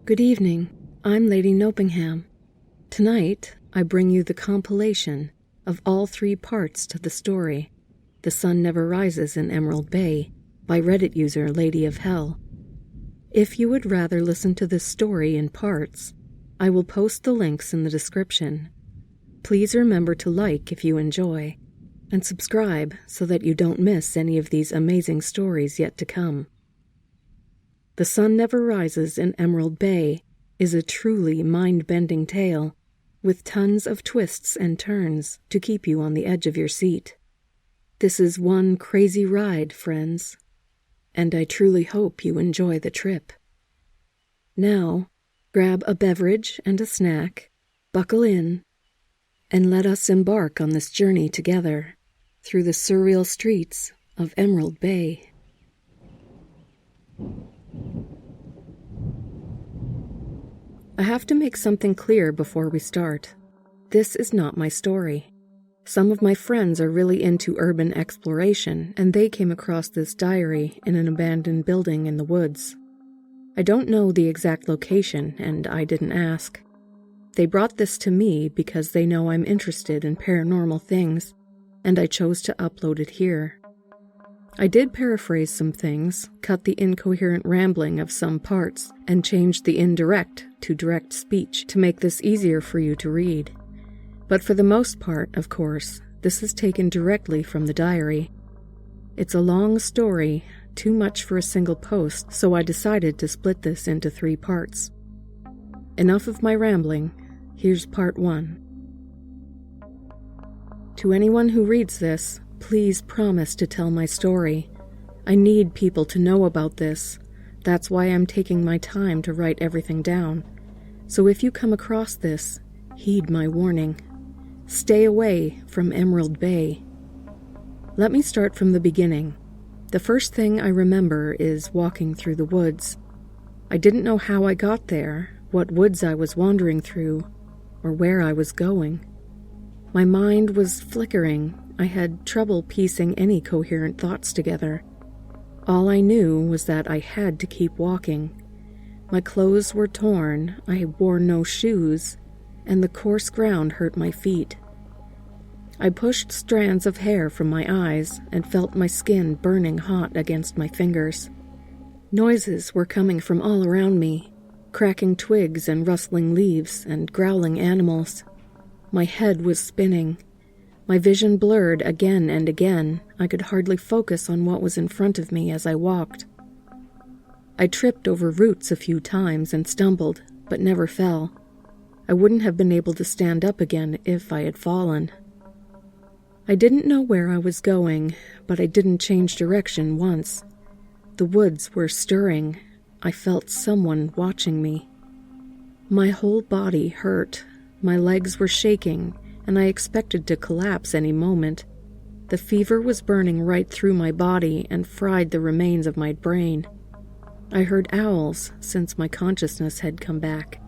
Good evening, I'm Lady Nopeingham. Tonight, I bring you the compilation of all 3 parts to the story, The Sun Never Rises in Emerald Bay, by Reddit user Lady of Hell. If you would rather listen to this story in parts, I will post the links in the description. Please remember to like if you enjoy, and subscribe so that you don't miss any of these amazing stories yet to come. The Sun Never Rises in Emerald Bay is a truly mind-bending tale, with tons of twists and turns to keep you on the edge of your seat. This is one crazy ride, friends, and I truly hope you enjoy the trip. Now, grab a beverage and a snack, buckle in, and let us embark on this journey together through the surreal streets of Emerald Bay. I have to make something clear before we start. This is not my story. Some of my friends are really into urban exploration, and they came across this diary in an abandoned building in the woods. I don't know the exact location, and I didn't ask. They brought this to me because they know I'm interested in paranormal things, and I chose to upload it here. I did paraphrase some things, cut the incoherent rambling of some parts, and changed the indirect to direct speech to make this easier for you to read. But for the most part, of course, this is taken directly from the diary. It's a long story, too much for a single post, so I decided to split this into 3 parts. Enough of my rambling, here's part 1. To anyone who reads this, please promise to tell my story. I need people to know about this. That's why I'm taking my time to write everything down. So if you come across this, heed my warning. Stay away from Emerald Bay. Let me start from the beginning. The first thing I remember is walking through the woods. I didn't know how I got there, what woods I was wandering through, or where I was going. My mind was flickering. I had trouble piecing any coherent thoughts together. All I knew was that I had to keep walking. My clothes were torn, I wore no shoes, and the coarse ground hurt my feet. I pushed strands of hair from my eyes and felt my skin burning hot against my fingers. Noises were coming from all around me, cracking twigs and rustling leaves and growling animals. My head was spinning. My vision blurred again and again. I could hardly focus on what was in front of me as I walked. I tripped over roots a few times and stumbled, but never fell. I wouldn't have been able to stand up again if I had fallen. I didn't know where I was going, but I didn't change direction once. The woods were stirring. I felt someone watching me. My whole body hurt. My legs were shaking, and I expected to collapse any moment. The fever was burning right through my body and fried the remains of my brain. I heard owls since my consciousness had come back,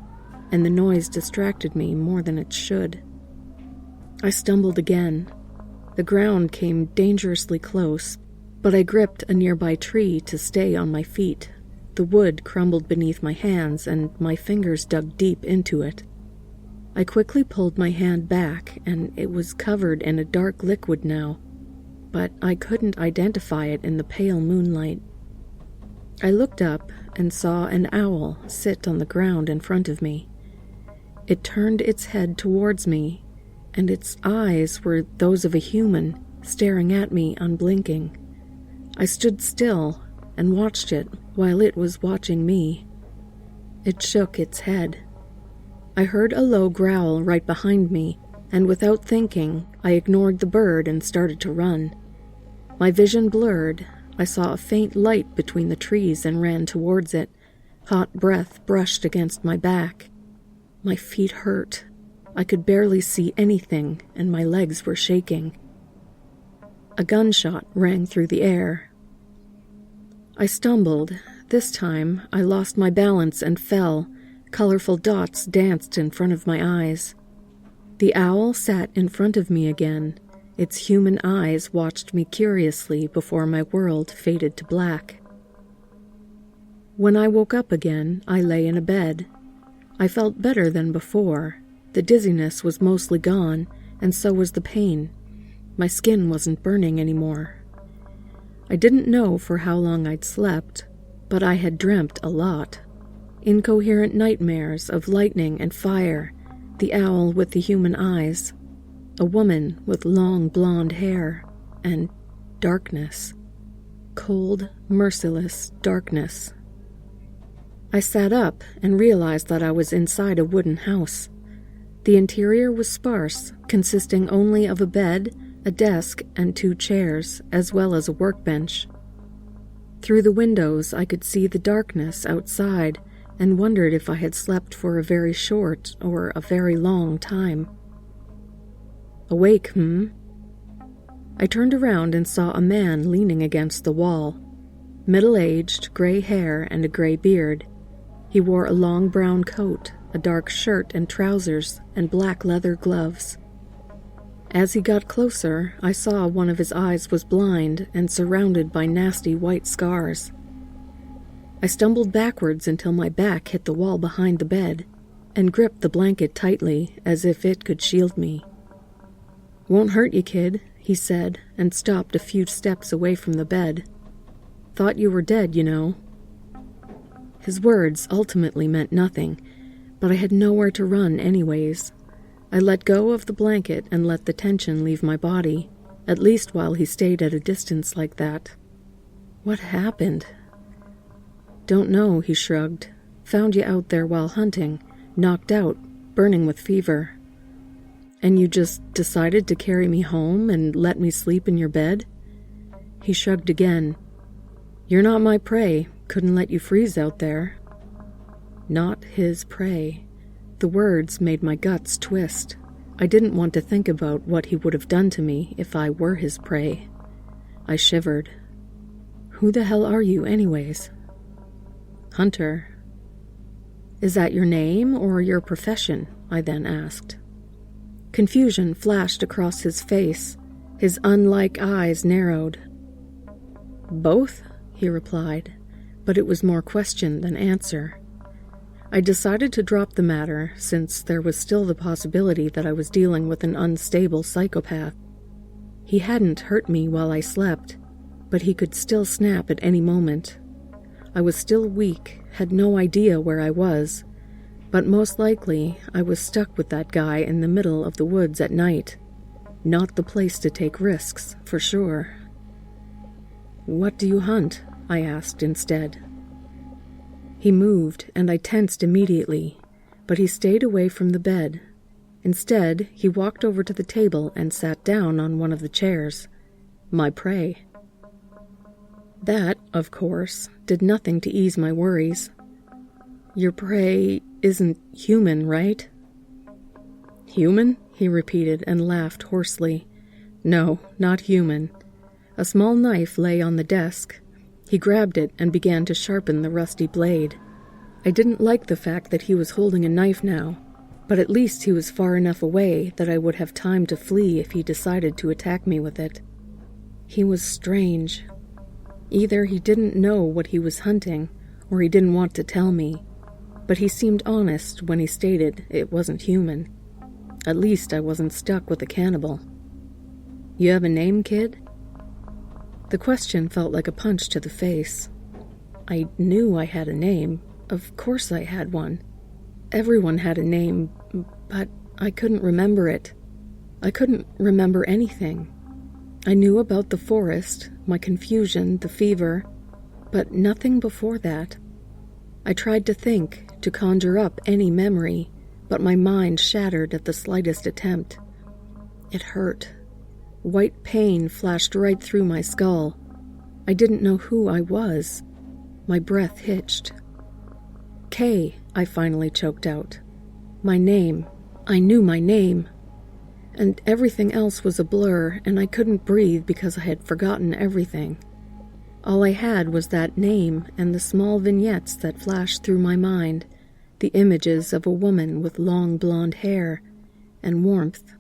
and the noise distracted me more than it should. I stumbled again. The ground came dangerously close, but I gripped a nearby tree to stay on my feet. The wood crumbled beneath my hands, and my fingers dug deep into it. I quickly pulled my hand back, and it was covered in a dark liquid now, but I couldn't identify it in the pale moonlight. I looked up and saw an owl sit on the ground in front of me. It turned its head towards me, and its eyes were those of a human, staring at me unblinking. I stood still and watched it while it was watching me. It shook its head. I heard a low growl right behind me, and without thinking, I ignored the bird and started to run. My vision blurred. I saw a faint light between the trees and ran towards it. Hot breath brushed against my back. My feet hurt. I could barely see anything, and my legs were shaking. A gunshot rang through the air. I stumbled. This time, I lost my balance and fell. Colorful dots danced in front of my eyes. The owl sat in front of me again. Its human eyes watched me curiously before my world faded to black. When I woke up again, I lay in a bed. I felt better than before. The dizziness was mostly gone, and so was the pain. My skin wasn't burning anymore. I didn't know for how long I'd slept, but I had dreamt a lot. Incoherent nightmares of lightning and fire, the owl with the human eyes, a woman with long blonde hair, and darkness. Cold, merciless darkness. I sat up and realized that I was inside a wooden house. The interior was sparse, consisting only of a bed, a desk, and 2 chairs, as well as a workbench. Through the windows I could see the darkness outside and wondered if I had slept for a very short or a very long time. Awake, I turned around and saw a man leaning against the wall. Middle-aged, gray hair and a gray beard. He wore a long brown coat, a dark shirt and trousers, and black leather gloves. As he got closer, I saw one of his eyes was blind and surrounded by nasty white scars. I stumbled backwards until my back hit the wall behind the bed, and gripped the blanket tightly as if it could shield me. "Won't hurt you, kid," he said, and stopped a few steps away from the bed. "Thought you were dead, you know." His words ultimately meant nothing, but I had nowhere to run anyways. I let go of the blanket and let the tension leave my body, at least while he stayed at a distance like that. What happened? "Don't know," he shrugged. "Found you out there while hunting, knocked out, burning with fever. And you just decided to carry me home and let me sleep in your bed?" He shrugged again. "You're not my prey. Couldn't let you freeze out there." Not his prey. The words made my guts twist. I didn't want to think about what he would have done to me if I were his prey. I shivered. "Who the hell are you, anyways?" "Hunter." "Is that your name or your profession?" I then asked. Confusion flashed across his face. His unlike eyes narrowed. "Both," he replied, but it was more question than answer. I decided to drop the matter, since there was still the possibility that I was dealing with an unstable psychopath. He hadn't hurt me while I slept, but he could still snap at any moment. I was still weak, had no idea where I was, but most likely I was stuck with that guy in the middle of the woods at night. Not the place to take risks, for sure. "What do you hunt?" I asked instead. He moved, and I tensed immediately, but he stayed away from the bed. Instead, he walked over to the table and sat down on one of the chairs. My prey. That, of course, did nothing to ease my worries. "Your prey isn't human, right?" "Human?" he repeated and laughed hoarsely. "No, not human." A small knife lay on the desk. He grabbed it and began to sharpen the rusty blade. I didn't like the fact that he was holding a knife now, but at least he was far enough away that I would have time to flee if he decided to attack me with it. He was strange. Either he didn't know what he was hunting, or he didn't want to tell me, but he seemed honest when he stated it wasn't human. At least I wasn't stuck with a cannibal. "You have a name, kid?" The question felt like a punch to the face. I knew I had a name. Of course I had one. Everyone had a name, but I couldn't remember it. I couldn't remember anything. I knew about the forest, my confusion, the fever, but nothing before that. I tried to think, to conjure up any memory, but my mind shattered at the slightest attempt. It hurt. White pain flashed right through my skull. I didn't know who I was. My breath hitched. "Kay," I finally choked out. My name. I knew my name. And everything else was a blur, and I couldn't breathe because I had forgotten everything. All I had was that name and the small vignettes that flashed through my mind, the images of a woman with long blonde hair and warmth.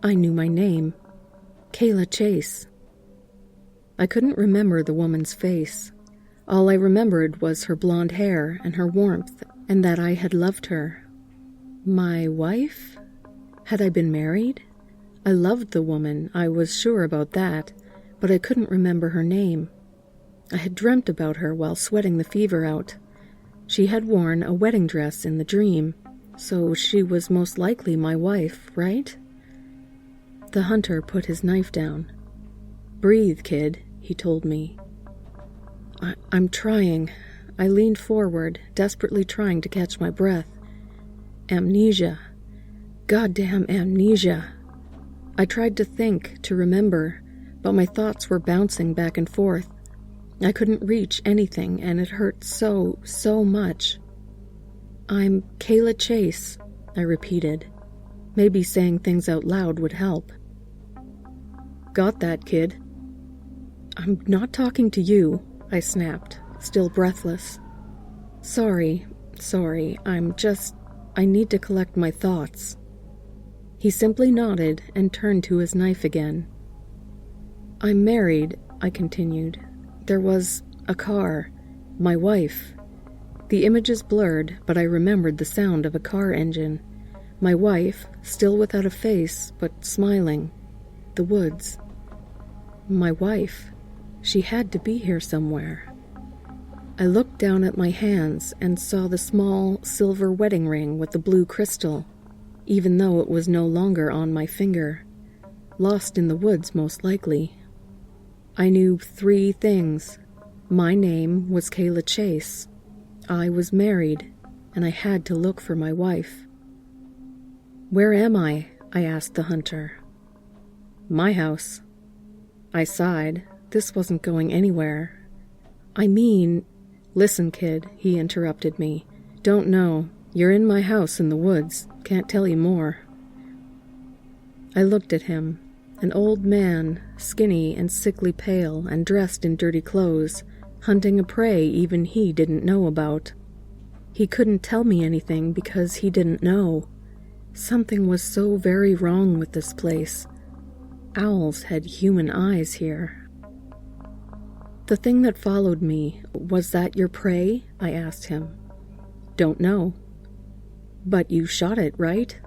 I knew my name. Kayla Chase. I couldn't remember the woman's face. All I remembered was her blonde hair and her warmth, and that I had loved her. My wife? Had I been married? I loved the woman, I was sure about that, but I couldn't remember her name. I had dreamt about her while sweating the fever out. She had worn a wedding dress in the dream, so she was most likely my wife, right? The hunter put his knife down. "Breathe, kid," he told me. I'm trying. I leaned forward, desperately trying to catch my breath. Amnesia. Goddamn amnesia. I tried to think, to remember, but my thoughts were bouncing back and forth. I couldn't reach anything, and it hurt so much. "I'm Kayla Chase," I repeated. Maybe saying things out loud would help. "Got that, kid?" "I'm not talking to you," I snapped, still breathless. Sorry, I need to collect my thoughts." He simply nodded and turned to his knife again. "I'm married," I continued. "There was a car. My wife." The images blurred, but I remembered the sound of a car engine. My wife, still without a face, but smiling. The woods. My wife. She had to be here somewhere. I looked down at my hands and saw the small silver wedding ring with the blue crystal, even though it was no longer on my finger. Lost in the woods, most likely. I knew 3 things. My name was Kayla Chase. I was married, and I had to look for my wife. "Where am I?" I asked the hunter. "My house." I sighed. This wasn't going anywhere. "I mean—" "Listen, kid," he interrupted me. "Don't know. You're in my house in the woods. Can't tell you more." I looked at him. An old man, skinny and sickly pale and dressed in dirty clothes, hunting a prey even he didn't know about. He couldn't tell me anything because he didn't know. Something was so very wrong with this place. Owls had human eyes here. "The thing that followed me, was that your prey?" I asked him. "Don't know." "But you shot it, right?"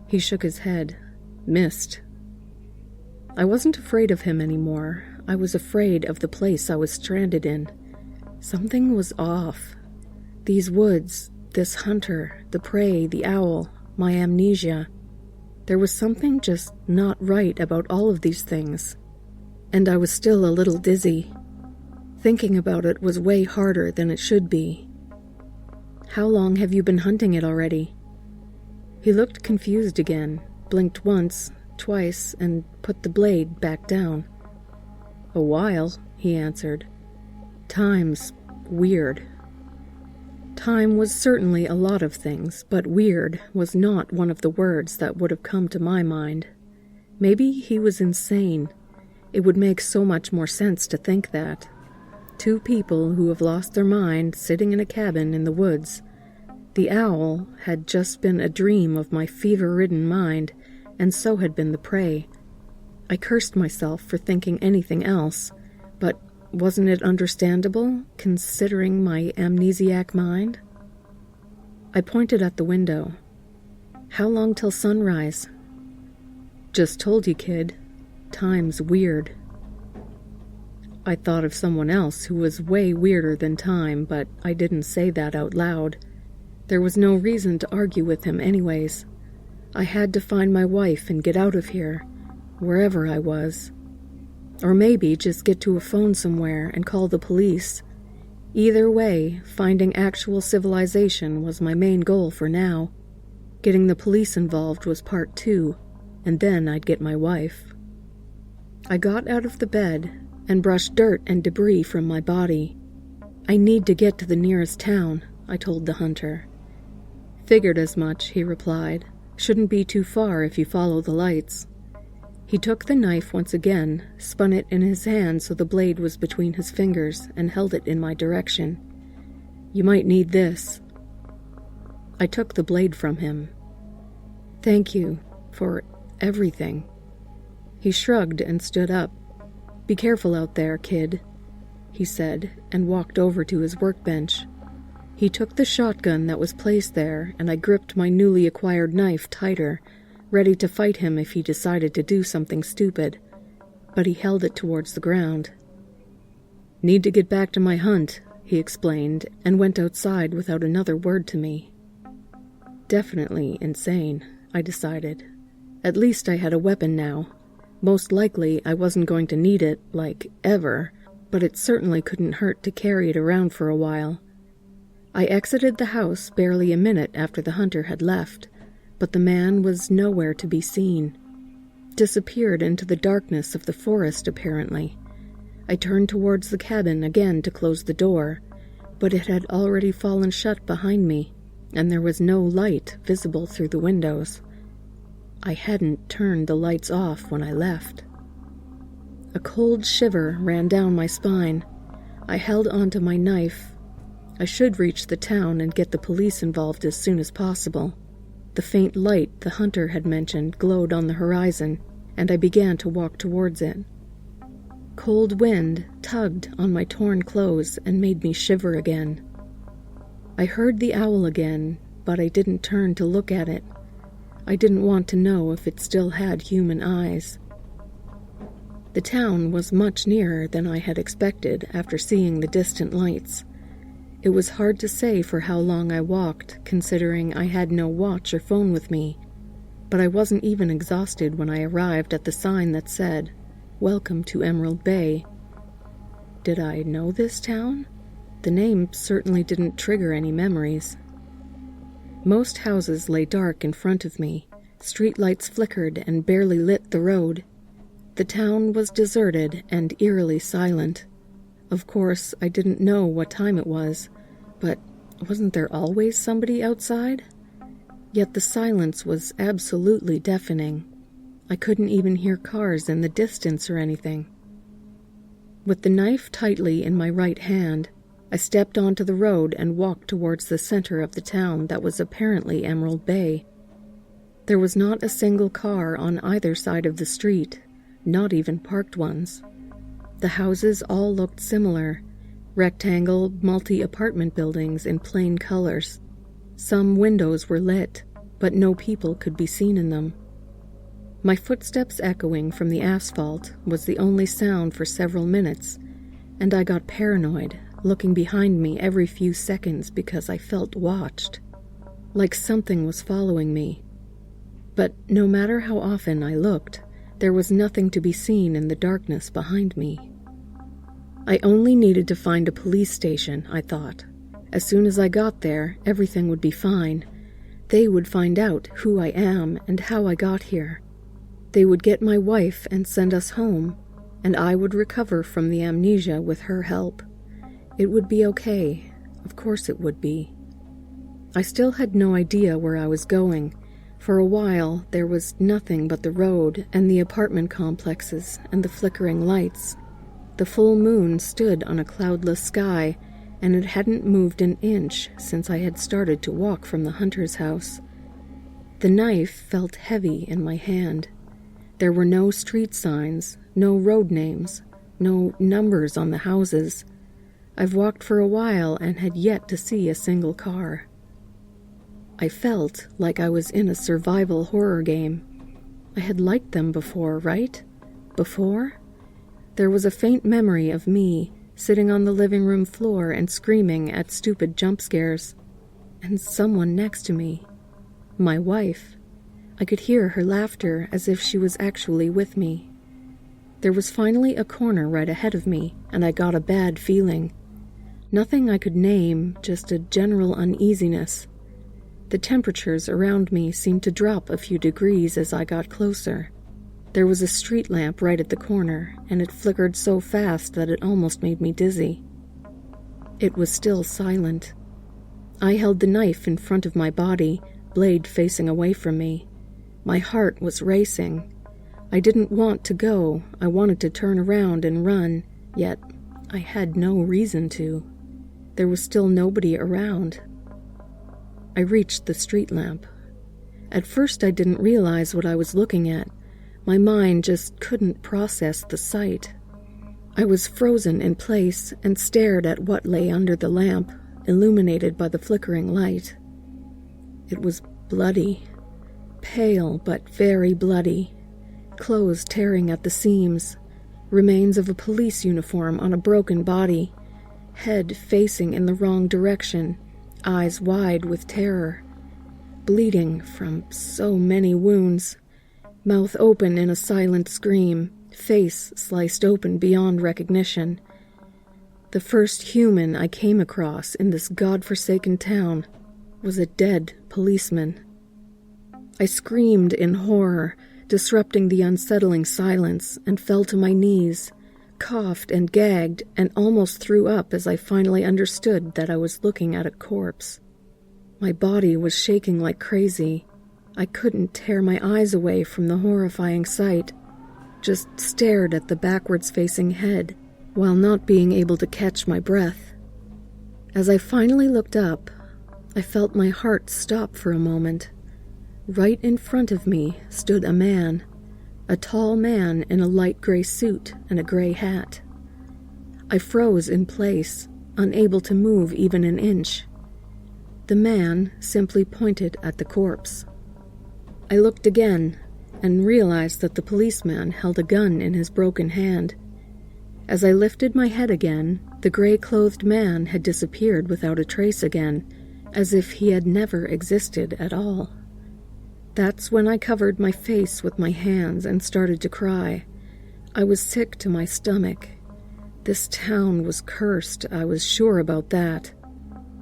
He shook his head. "Missed." I wasn't afraid of him anymore. I was afraid of the place I was stranded in. Something was off. These woods, this hunter, the prey, the owl, my amnesia. There was something just not right about all of these things. And I was still a little dizzy. Thinking about it was way harder than it should be. "How long have you been hunting it already?" He looked confused again, blinked once, twice, and put the blade back down. "A while," he answered. "Time's weird." Time was certainly a lot of things, but weird was not one of the words that would have come to my mind. Maybe he was insane. It would make so much more sense to think that. 2 people who have lost their mind sitting in a cabin in the woods. The owl had just been a dream of my fever-ridden mind, and so had been the prey. I cursed myself for thinking anything else, but wasn't it understandable, considering my amnesiac mind? I pointed at the window. "How long till sunrise?" "Just told you, kid. Time's weird." I thought of someone else who was way weirder than time, but I didn't say that out loud. There was no reason to argue with him anyways. I had to find my wife and get out of here, wherever I was. Or maybe just get to a phone somewhere and call the police. Either way, finding actual civilization was my main goal for now. Getting the police involved was part 2, and then I'd get my wife. I got out of the bed and brushed dirt and debris from my body. "I need to get to the nearest town," I told the hunter. "Figured as much," he replied. "Shouldn't be too far if you follow the lights." He took the knife once again, spun it in his hand so the blade was between his fingers, and held it in my direction. "You might need this." I took the blade from him. "Thank you for everything." He shrugged and stood up. "Be careful out there, kid." he said, and walked over to his workbench. He took the shotgun that was placed there, and I gripped my newly acquired knife tighter, ready to fight him if he decided to do something stupid. But he held it towards the ground. "Need to get back to my hunt," he explained, and went outside without another word to me. Definitely insane, I decided. At least I had a weapon now. Most likely I wasn't going to need it, ever, but it certainly couldn't hurt to carry it around for a while. I exited the house barely a minute after the hunter had left, but the man was nowhere to be seen. Disappeared into the darkness of the forest, apparently. I turned towards the cabin again to close the door, but it had already fallen shut behind me, and there was no light visible through the windows. I hadn't turned the lights off when I left. A cold shiver ran down my spine. I held onto my knife. I should reach the town and get the police involved as soon as possible. The faint light the hunter had mentioned glowed on the horizon, and I began to walk towards it. Cold wind tugged on my torn clothes and made me shiver again. I heard the owl again, but I didn't turn to look at it. I didn't want to know if it still had human eyes. The town was much nearer than I had expected after seeing the distant lights. It was hard to say for how long I walked, considering I had no watch or phone with me, but I wasn't even exhausted when I arrived at the sign that said, "Welcome to Emerald Bay." Did I know this town? The name certainly didn't trigger any memories. Most houses lay dark in front of me. Streetlights flickered and barely lit the road. The town was deserted and eerily silent. Of course, I didn't know what time it was, but wasn't there always somebody outside? Yet the silence was absolutely deafening. I couldn't even hear cars in the distance or anything. With the knife tightly in my right hand, I stepped onto the road and walked towards the center of the town that was apparently Emerald Bay. There was not a single car on either side of the street, not even parked ones. The houses all looked similar, rectangle, multi-apartment buildings in plain colors. Some windows were lit, but no people could be seen in them. My footsteps echoing from the asphalt was the only sound for several minutes, and I got paranoid, looking behind me every few seconds because I felt watched, like something was following me. But no matter how often I looked, there was nothing to be seen in the darkness behind me. I only needed to find a police station, I thought. As soon as I got there, everything would be fine. They would find out who I am and how I got here. They would get my wife and send us home, and I would recover from the amnesia with her help. It would be okay. Of course it would be. I still had no idea where I was going. For a while, there was nothing but the road and the apartment complexes and the flickering lights. The full moon stood on a cloudless sky, and it hadn't moved an inch since I had started to walk from the hunter's house. The knife felt heavy in my hand. There were no street signs, no road names, no numbers on the houses. I've walked for a while and had yet to see a single car. I felt like I was in a survival horror game. I had liked them before, right? Before? There was a faint memory of me sitting on the living room floor and screaming at stupid jump scares. And someone next to me. My wife. I could hear her laughter as if she was actually with me. There was finally a corner right ahead of me, and I got a bad feeling. Nothing I could name, just a general uneasiness. The temperatures around me seemed to drop a few degrees as I got closer. There was a street lamp right at the corner, and it flickered so fast that it almost made me dizzy. It was still silent. I held the knife in front of my body, blade facing away from me. My heart was racing. I didn't want to go. I wanted to turn around and run, yet I had no reason to. There was still nobody around. I reached the street lamp. At first I didn't realize what I was looking at. My mind just couldn't process the sight. I was frozen in place and stared at what lay under the lamp, illuminated by the flickering light. It was bloody, pale but very bloody, clothes tearing at the seams, remains of a police uniform on a broken body, head facing in the wrong direction, eyes wide with terror, bleeding from so many wounds, mouth open in a silent scream, face sliced open beyond recognition. The first human I came across in this godforsaken town was a dead policeman. I screamed in horror, disrupting the unsettling silence, and fell to my knees, coughed and gagged, and almost threw up as I finally understood that I was looking at a corpse. My body was shaking like crazy. I couldn't tear my eyes away from the horrifying sight, just stared at the backwards-facing head while not being able to catch my breath. As I finally looked up, I felt my heart stop for a moment. Right in front of me stood a man, a tall man in a light gray suit and a gray hat. I froze in place, unable to move even an inch. The man simply pointed at the corpse. I looked again and realized that the policeman held a gun in his broken hand. As I lifted my head again, the gray-clothed man had disappeared without a trace again, as if he had never existed at all. That's when I covered my face with my hands and started to cry. I was sick to my stomach. This town was cursed, I was sure about that.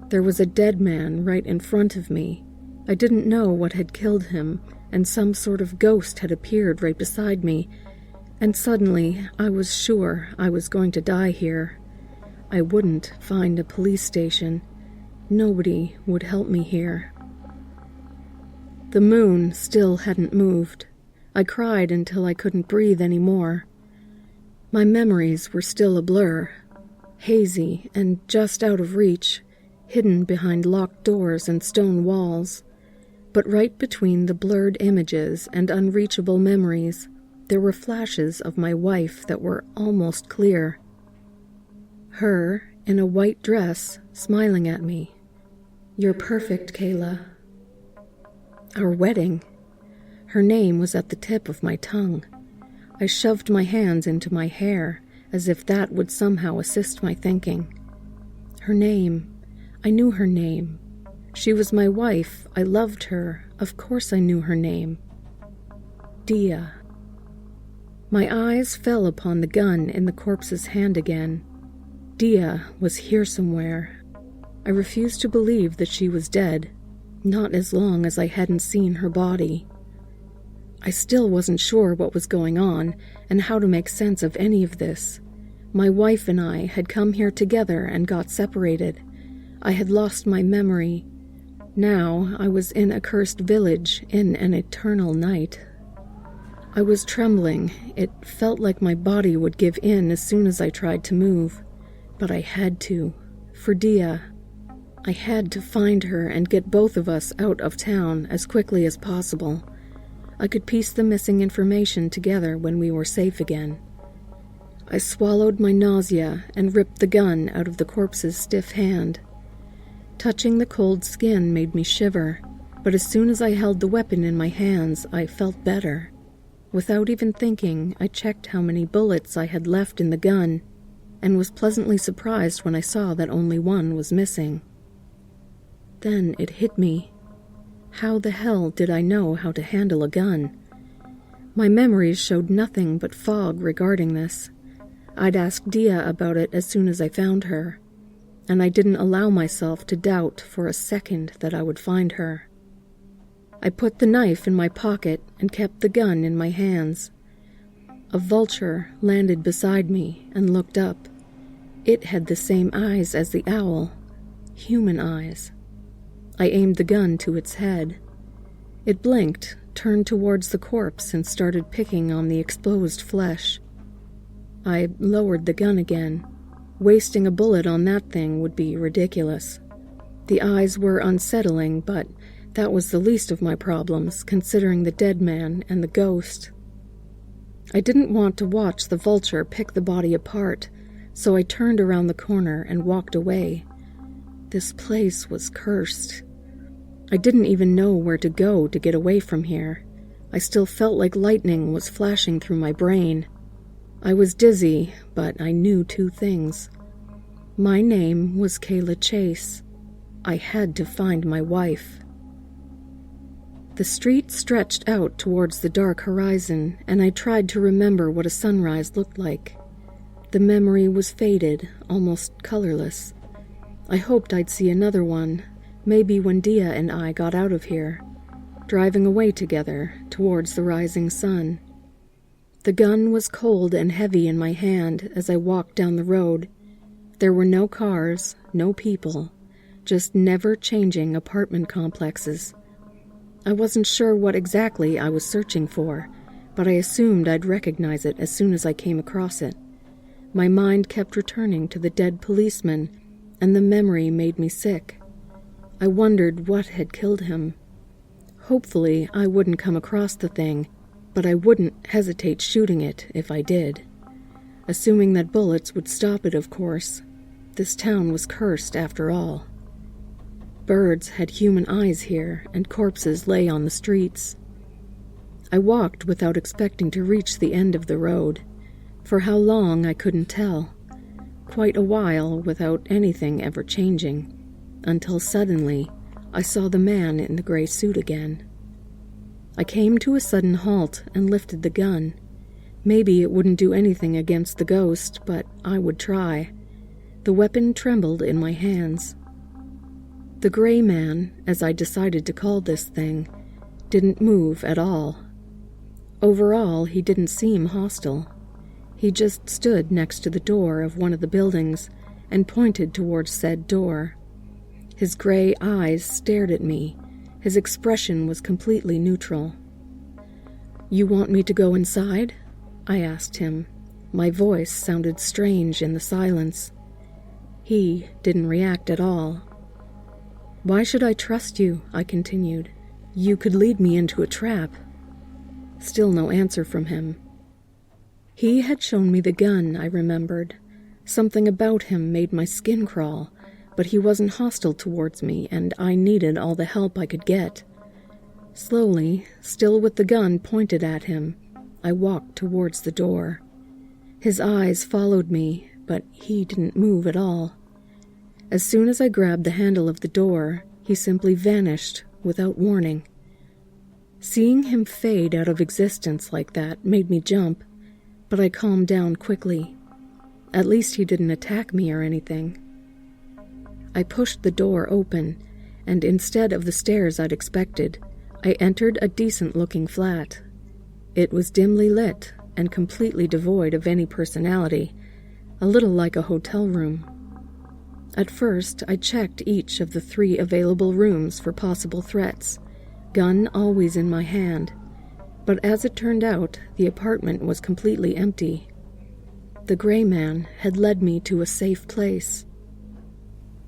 There was a dead man right in front of me. I didn't know what had killed him, and some sort of ghost had appeared right beside me, and suddenly I was sure I was going to die here. I wouldn't find a police station. Nobody would help me here. The moon still hadn't moved. I cried until I couldn't breathe anymore. My memories were still a blur, hazy and just out of reach, hidden behind locked doors and stone walls. But right between the blurred images and unreachable memories, there were flashes of my wife that were almost clear. Her, in a white dress, smiling at me. "You're perfect, Kayla." Our wedding. Her name was at the tip of my tongue. I shoved my hands into my hair, as if that would somehow assist my thinking. Her name. I knew her name. She was my wife. I loved her. Of course I knew her name. Dia. My eyes fell upon the gun in the corpse's hand again. Dia was here somewhere. I refused to believe that she was dead, not as long as I hadn't seen her body. I still wasn't sure what was going on and how to make sense of any of this. My wife and I had come here together and got separated. I had lost my memory. Now I was in a cursed village in an eternal night. I was trembling. It felt like my body would give in as soon as I tried to move. But I had to. For Dia. I had to find her and get both of us out of town as quickly as possible. I could piece the missing information together when we were safe again. I swallowed my nausea and ripped the gun out of the corpse's stiff hand. Touching the cold skin made me shiver, but as soon as I held the weapon in my hands, I felt better. Without even thinking, I checked how many bullets I had left in the gun, and was pleasantly surprised when I saw that only one was missing. Then it hit me. How the hell did I know how to handle a gun? My memories showed nothing but fog regarding this. I'd ask Dia about it as soon as I found her, and I didn't allow myself to doubt for a second that I would find her. I put the knife in my pocket and kept the gun in my hands. A vulture landed beside me and looked up. It had the same eyes as the owl, human eyes. I aimed the gun to its head. It blinked, turned towards the corpse, and started picking on the exposed flesh. I lowered the gun again. Wasting a bullet on that thing would be ridiculous. The eyes were unsettling, but that was the least of my problems, considering the dead man and the ghost. I didn't want to watch the vulture pick the body apart, so I turned around the corner and walked away. This place was cursed. I didn't even know where to go to get away from here. I still felt like lightning was flashing through my brain. I was dizzy, but I knew two things. My name was Kayla Chase. I had to find my wife. The street stretched out towards the dark horizon, and I tried to remember what a sunrise looked like. The memory was faded, almost colorless. I hoped I'd see another one, maybe when Dia and I got out of here, driving away together towards the rising sun. The gun was cold and heavy in my hand as I walked down the road. There were no cars, no people, just never-changing apartment complexes. I wasn't sure what exactly I was searching for, but I assumed I'd recognize it as soon as I came across it. My mind kept returning to the dead policeman, and the memory made me sick. I wondered what had killed him. Hopefully, I wouldn't come across the thing, but I wouldn't hesitate shooting it if I did. Assuming that bullets would stop it, of course. This town was cursed after all. Birds had human eyes here, and corpses lay on the streets. I walked without expecting to reach the end of the road. For how long, I couldn't tell. Quite a while without anything ever changing, until suddenly I saw the man in the gray suit again. I came to a sudden halt and lifted the gun. Maybe it wouldn't do anything against the ghost, but I would try. The weapon trembled in my hands. The gray man, as I decided to call this thing, didn't move at all. Overall, he didn't seem hostile. He just stood next to the door of one of the buildings and pointed towards said door. His gray eyes stared at me. His expression was completely neutral. "You want me to go inside?" I asked him. My voice sounded strange in the silence. He didn't react at all. "Why should I trust you?" I continued. "You could lead me into a trap." Still no answer from him. He had shown me the gun, I remembered. Something about him made my skin crawl, but he wasn't hostile towards me, and I needed all the help I could get. Slowly, still with the gun pointed at him, I walked towards the door. His eyes followed me, but he didn't move at all. As soon as I grabbed the handle of the door, he simply vanished without warning. Seeing him fade out of existence like that made me jump, but I calmed down quickly. At least he didn't attack me or anything. I pushed the door open, and instead of the stairs I'd expected, I entered a decent-looking flat. It was dimly lit and completely devoid of any personality, a little like a hotel room. At first, I checked each of the 3 available rooms for possible threats, gun always in my hand. But as it turned out, the apartment was completely empty. The gray man had led me to a safe place.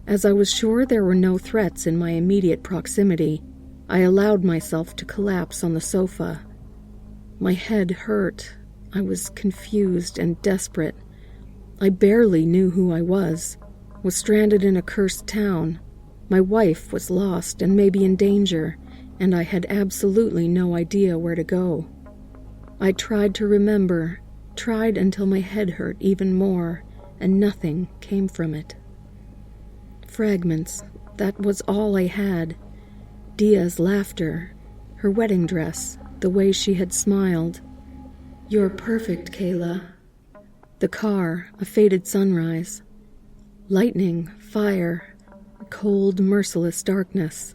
As I was sure there were no threats in my immediate proximity, I allowed myself to collapse on the sofa. My head hurt. I was confused and desperate. I barely knew who I was stranded in a cursed town. My wife was lost and maybe in danger, and I had absolutely no idea where to go. I tried to remember, tried until my head hurt even more, and nothing came from it. Fragments, that was all I had. Dia's laughter, her wedding dress, the way she had smiled. "You're perfect, Kayla." The car, a faded sunrise. Lightning, fire, cold, merciless darkness.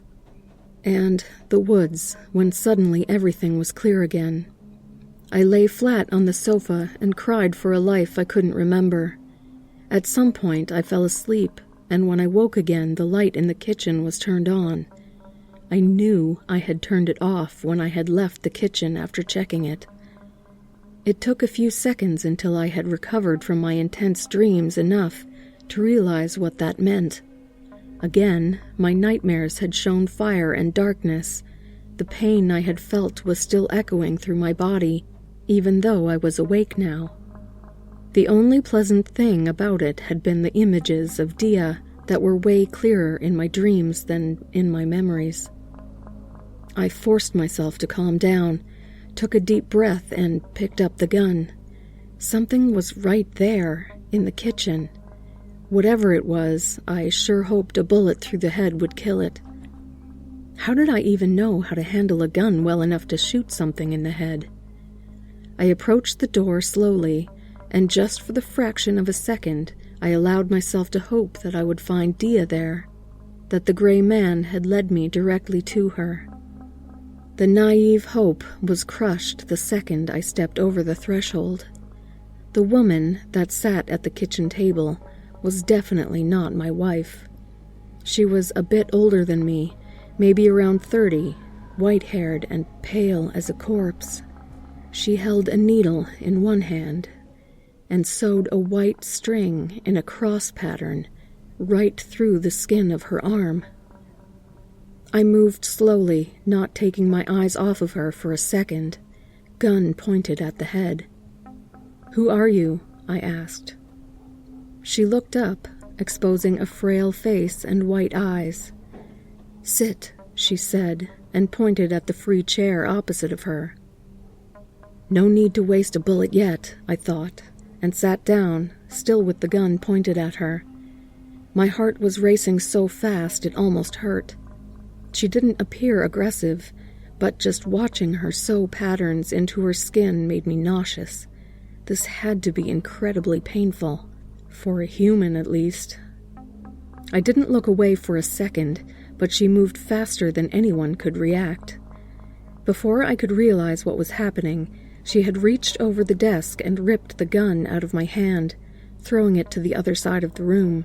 And the woods, when suddenly everything was clear again. I lay flat on the sofa and cried for a life I couldn't remember. At some point I fell asleep, and when I woke again, the light in the kitchen was turned on. I knew I had turned it off when I had left the kitchen after checking it. It took a few seconds until I had recovered from my intense dreams enough to realize what that meant. Again, my nightmares had shown fire and darkness. The pain I had felt was still echoing through my body, even though I was awake now. The only pleasant thing about it had been the images of Dia that were way clearer in my dreams than in my memories. I forced myself to calm down, took a deep breath, and picked up the gun. Something was right there, in the kitchen. Whatever it was, I sure hoped a bullet through the head would kill it. How did I even know how to handle a gun well enough to shoot something in the head? I approached the door slowly, and just for the fraction of a second, I allowed myself to hope that I would find Dia there, that the gray man had led me directly to her. The naive hope was crushed the second I stepped over the threshold. The woman that sat at the kitchen table was definitely not my wife. She was a bit older than me, maybe around 30, white-haired and pale as a corpse. She held a needle in one hand and sewed a white string in a cross pattern right through the skin of her arm. I moved slowly, not taking my eyes off of her for a second, gun pointed at the head. "Who are you?" I asked. She looked up, exposing a frail face and white eyes. "Sit," she said, and pointed at the free chair opposite of her. No need to waste a bullet yet, I thought, and sat down, still with the gun pointed at her. My heart was racing so fast it almost hurt. She didn't appear aggressive, but just watching her sew patterns into her skin made me nauseous. This had to be incredibly painful, for a human at least. I didn't look away for a second, but she moved faster than anyone could react. Before I could realize what was happening, she had reached over the desk and ripped the gun out of my hand, throwing it to the other side of the room.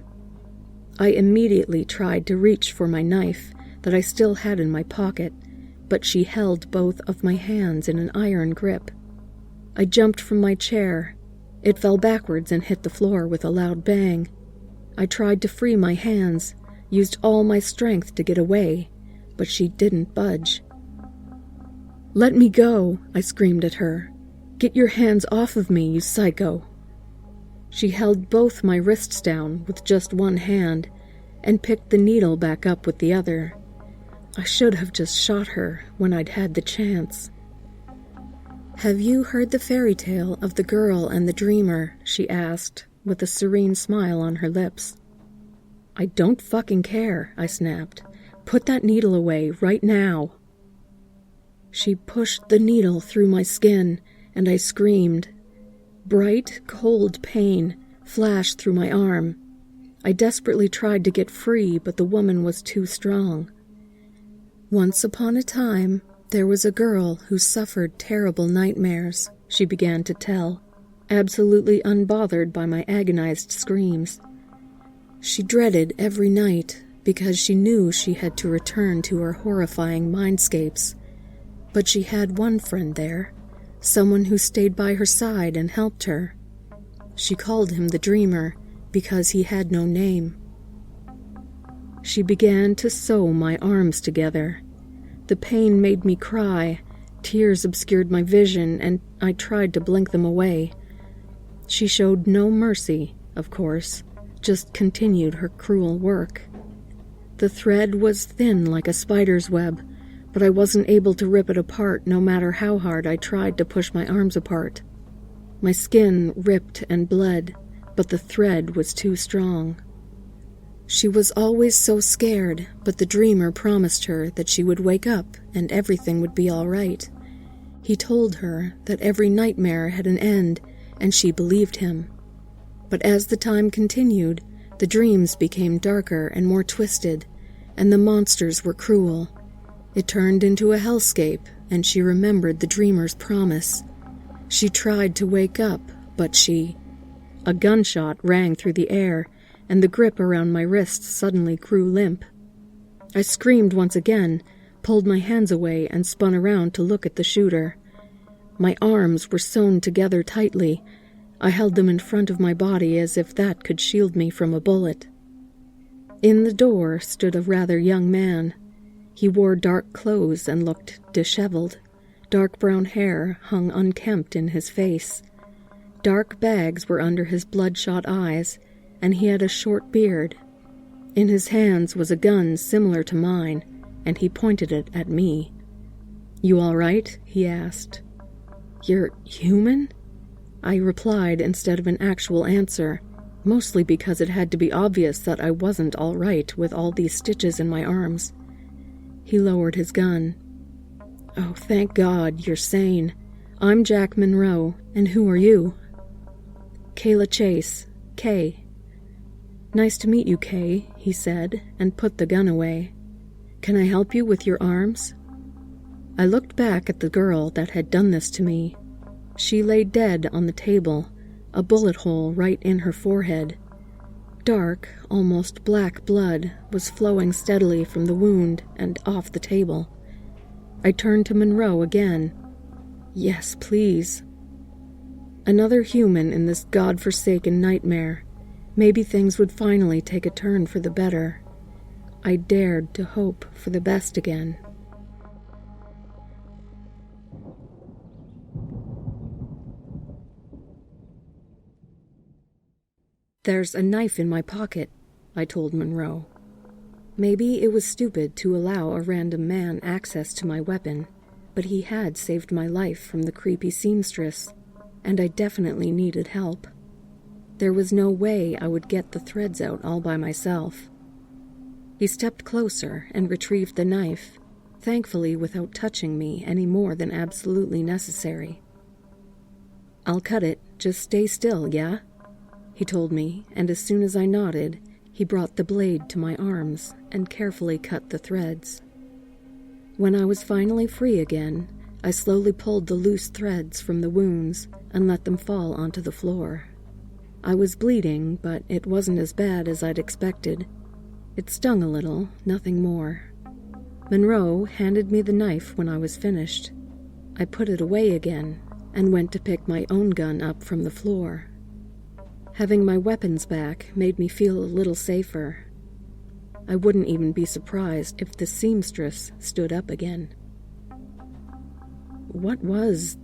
I immediately tried to reach for my knife that I still had in my pocket, but she held both of my hands in an iron grip. I jumped from my chair. It fell backwards and hit the floor with a loud bang. I tried to free my hands, used all my strength to get away, but she didn't budge. "Let me go," I screamed at her. "Get your hands off of me, you psycho." She held both my wrists down with just one hand and picked the needle back up with the other. I should have just shot her when I'd had the chance. "Have you heard the fairy tale of the girl and the dreamer?" she asked, with a serene smile on her lips. "I don't fucking care," I snapped. "Put that needle away right now." She pushed the needle through my skin, and I screamed. Bright, cold pain flashed through my arm. I desperately tried to get free, but the woman was too strong. "Once upon a time, there was a girl who suffered terrible nightmares," she began to tell, absolutely unbothered by my agonized screams. She dreaded every night because she knew she had to return to her horrifying mindscapes. But she had one friend there, someone who stayed by her side and helped her. She called him the Dreamer because he had no name. She began to sew my arms together. The pain made me cry, tears obscured my vision, and I tried to blink them away. She showed no mercy, of course, just continued her cruel work. The thread was thin like a spider's web, but I wasn't able to rip it apart no matter how hard I tried to push my arms apart. My skin ripped and bled, but the thread was too strong. She was always so scared, but the dreamer promised her that she would wake up and everything would be all right. He told her that every nightmare had an end, and she believed him. But as the time continued, the dreams became darker and more twisted, and the monsters were cruel. It turned into a hellscape, and she remembered the dreamer's promise. She tried to wake up, but A gunshot rang through the air, and the grip around my wrist suddenly grew limp. I screamed once again, pulled my hands away, and spun around to look at the shooter. My arms were sewn together tightly. I held them in front of my body as if that could shield me from a bullet. In the door stood a rather young man. He wore dark clothes and looked disheveled, Dark brown hair hung unkempt in his face. Dark bags were under his bloodshot eyes, and he had a short beard. In his hands was a gun similar to mine, and he pointed it at me. "You all right?" he asked. "You're human?" I replied instead of an actual answer, mostly because it had to be obvious that I wasn't all right with all these stitches in my arms. He lowered his gun. "Oh, thank God, you're sane. I'm Jack Monroe, and who are you?" "Kayla Chase, Kay." "Nice to meet you, Kay," he said, and put the gun away. "Can I help you with your arms?" I looked back at the girl that had done this to me. She lay dead on the table, a bullet hole right in her forehead. Dark, almost black blood was flowing steadily from the wound and off the table. I turned to Monroe again. "Yes, please." Another human in this god-forsaken nightmare. Maybe things would finally take a turn for the better. I dared to hope for the best again. "There's a knife in my pocket," I told Monroe. Maybe it was stupid to allow a random man access to my weapon, but he had saved my life from the creepy seamstress, and I definitely needed help. There was no way I would get the threads out all by myself. He stepped closer and retrieved the knife, thankfully without touching me any more than absolutely necessary. "I'll cut it, just stay still, yeah?" he told me, and as soon as I nodded, he brought the blade to my arms and carefully cut the threads. When I was finally free again, I slowly pulled the loose threads from the wounds and let them fall onto the floor. I was bleeding, but it wasn't as bad as I'd expected. It stung a little, nothing more. Monroe handed me the knife when I was finished. I put it away again and went to pick my own gun up from the floor. Having my weapons back made me feel a little safer. I wouldn't even be surprised if the seamstress stood up again. "What was